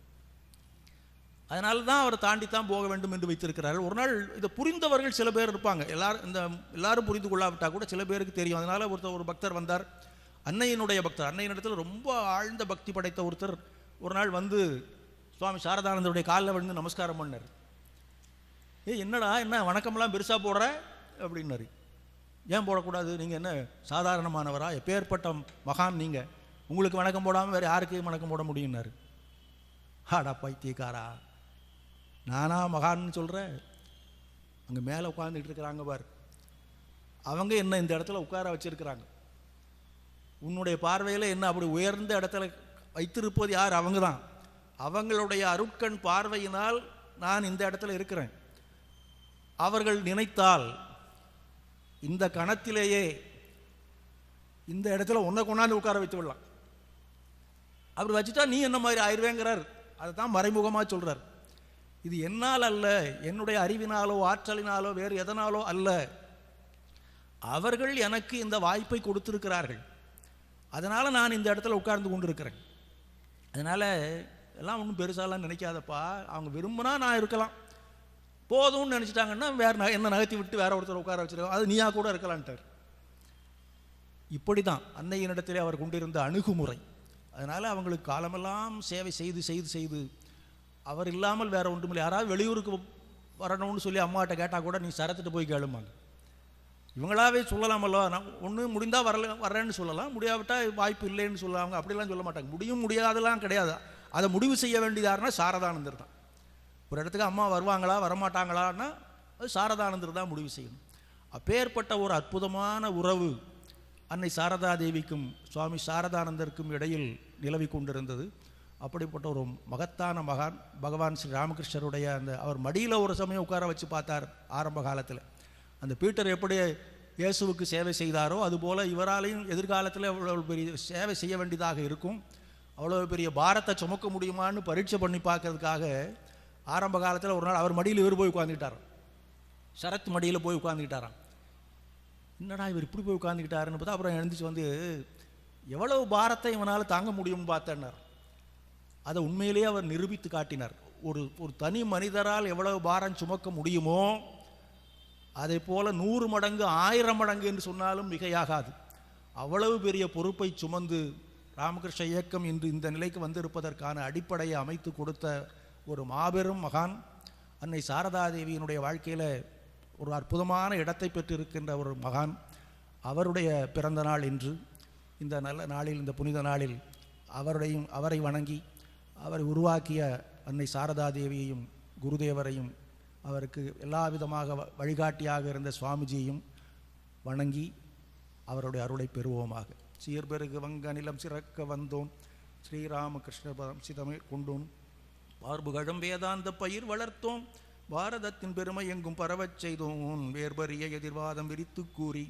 அதனால தான் அவர் தாண்டித்தான் போக வேண்டும் என்று வைத்திருக்கிறார்கள். ஒரு நாள் இதை புரிந்தவர்கள் சில பேர் இருப்பாங்க. எல்லாரும் புரிந்து கொள்ளாவிட்டால் கூட சில பேருக்கு தெரியும். அதனால் ஒரு பக்தர் வந்தார், அன்னையினுடைய பக்தர், அன்னையினிடத்தில் ரொம்ப ஆழ்ந்த பக்தி படைத்த ஒருத்தர் ஒரு நாள் வந்து சுவாமி சாரதானந்தருடைய காலில் விழுந்து நமஸ்காரம் பண்ணார். என்னடா என்ன வணக்கம்லாம் பெருசாக போடுற அப்படின்னாரு. ஏன் போடக்கூடாது, நீங்கள் என்ன சாதாரணமானவரா, எப்பேற்பட்ட மகான் நீங்கள், உங்களுக்கு வணக்கம் போடாமல் வேறு யாருக்கு வணக்கம் போட முடியும்னாரு. ஆடா பைத்தியக்காரா, நானா மகான்னு சொல்கிறேன்? அங்கே மேலே உட்காந்துட்டு இருக்கிறாங்க பார், அவங்க என்ன இந்த இடத்துல உட்கார வச்சிருக்கிறாங்க. உன்னுடைய பார்வையில் என்ன அப்படி உயர்ந்த இடத்துல வைத்திருப்பது யார்? அவங்க தான். அவங்களுடைய அருட்கண் பார்வையினால் நான் இந்த இடத்துல இருக்கிறேன். அவர்கள் நினைத்தால் இந்த கணத்திலேயே இந்த இடத்துல உன்னை கொண்டாந்து உட்கார வைத்து விடலாம். அப்படி வச்சுட்டா நீ என்ன மாதிரி ஆயிடுவேங்கிறார். அதை தான் மறைமுகமாக சொல்கிறார். இது என்னால் அல்ல, என்னுடைய அறிவினாலோ ஆற்றலினாலோ வேறு எதனாலோ அல்ல, அவர்கள் எனக்கு இந்த வாய்ப்பை கொடுத்திருக்கிறார்கள். அதனால் நான் இந்த இடத்துல உட்கார்ந்து கொண்டு இருக்கிறேன். அதனால் எல்லாம் ஒன்றும் பெருசாலாம் நினைக்காதப்பா, அவங்க விரும்பினா நான் இருக்கலாம், போதும்னு நினச்சிட்டாங்கன்னா வேறு என்ன நகர்த்தி விட்டு வேற ஒருத்தர் உட்கார வச்சுருக்கோம், அது நீயா கூட இருக்கலான்ட்டார். இப்படி தான் அன்னையினிடத்திலே அவர் கொண்டிருந்த அணுகுமுறை. அதனால் அவங்களுக்கு காலமெல்லாம் சேவை செய்து செய்து செய்து அவர் இல்லாமல் வேறு ஒன்றுமில்லை. யாராவது வெளியூருக்கு வரணும்னு சொல்லி அம்மாட்ட கேட்டால் கூட நீ சரத்துட்டு போய் கேளுமாங்க. இவங்களாவே சொல்லலாமல்லோ, நான் ஒன்று முடிந்தால் வர்றேன்னு சொல்லலாம், முடியாவிட்டால் வாய்ப்பு இல்லைன்னு சொல்லுவாங்க. அப்படிலாம் சொல்ல மாட்டாங்க. முடியாதெல்லாம் கிடையாது. அதை முடிவு செய்ய வேண்டியது யாருன்னா சாரதானந்தர் தான். ஒரு இடத்துக்கு அம்மா வருவாங்களா வரமாட்டாங்களான்னா அது சாரதானந்தர் தான் முடிவு செய்யணும். அப்பேற்பட்ட ஒரு அற்புதமான உறவு அன்னை சாரதா தேவிக்கும் சுவாமி சாரதானந்தருக்கும் இடையில் நிலவி கொண்டிருந்தது. அப்படிப்பட்ட ஒரு மகத்தான மகான் பகவான் ஸ்ரீ ராமகிருஷ்ணருடைய அந்த அவர் மடியில் ஒரு சமயம் உட்கார வச்சு பார்த்தார் ஆரம்ப காலத்தில். அந்த பீட்டர் எப்படி இயேசுவுக்கு சேவை செய்தாரோ அதுபோல் இவராலையும் எதிர்காலத்தில் அவ்வளோ பெரிய சேவை செய்ய வேண்டியதாக இருக்கும், அவ்வளோ பெரிய பாரத்தை சுமக்க முடியுமான்னு பரீட்சை பண்ணி பார்க்கறதுக்காக ஆரம்ப காலத்தில் ஒரு நாள் அவர் மடியில் இவர் போய் உட்காந்துக்கிட்டார். சரத் மடியில் போய் உட்காந்துக்கிட்டாராம். என்னடா இவர் இப்படி போய் உட்காந்துக்கிட்டாருன்னு பார்த்தா அப்புறம் எழுந்துச்சு வந்து எவ்வளவு பாரத்தை இவனால் தாங்க முடியும்னு பார்த்தேன்னார். அதை உண்மையிலேயே அவர் நிரூபித்து காட்டினார். ஒரு தனி மனிதரால் எவ்வளவு பாரம் சுமக்க முடியுமோ அதை போல 100 மடங்கு 1000 மடங்கு என்று சொன்னாலும் மிகையாகாது. அவ்வளவு பெரிய பொறுப்பை சுமந்து ராமகிருஷ்ண இயக்கம் இன்று இந்த நிலைக்கு வந்திருப்பதற்கான அடிப்படையை அமைத்து கொடுத்த ஒரு மாபெரும் மகான் அன்னை சாரதாதேவியினுடைய வாழ்க்கையில் ஒரு அற்புதமான இடத்தை பெற்றிருக்கின்ற ஒரு மகான். அவருடைய பிறந்த நாள் இன்று. இந்த நல்ல நாளில், இந்த புனித நாளில் அவரை வணங்கி அவரை உருவாக்கிய அன்னை சாரதாதேவியையும் குருதேவரையும் அவருக்கு எல்லா விதமாக வழிகாட்டியாக இருந்த சுவாமிஜியையும் வணங்கி அவருடைய அருளை பெறுவோமாக. சீர்பெருகு வங்க நிலம் சிறக்க வந்தோன் ஸ்ரீராமகிருஷ்ண பரம் சிதமிழ் கொண்டோன் பார்புகழும் வேதாந்த பயிர் வளர்த்தோம் பாரதத்தின் பெருமை எங்கும் பரவச் செய்தோன் வேர்பரிய எதிர்வாதம் விரித்து கூறி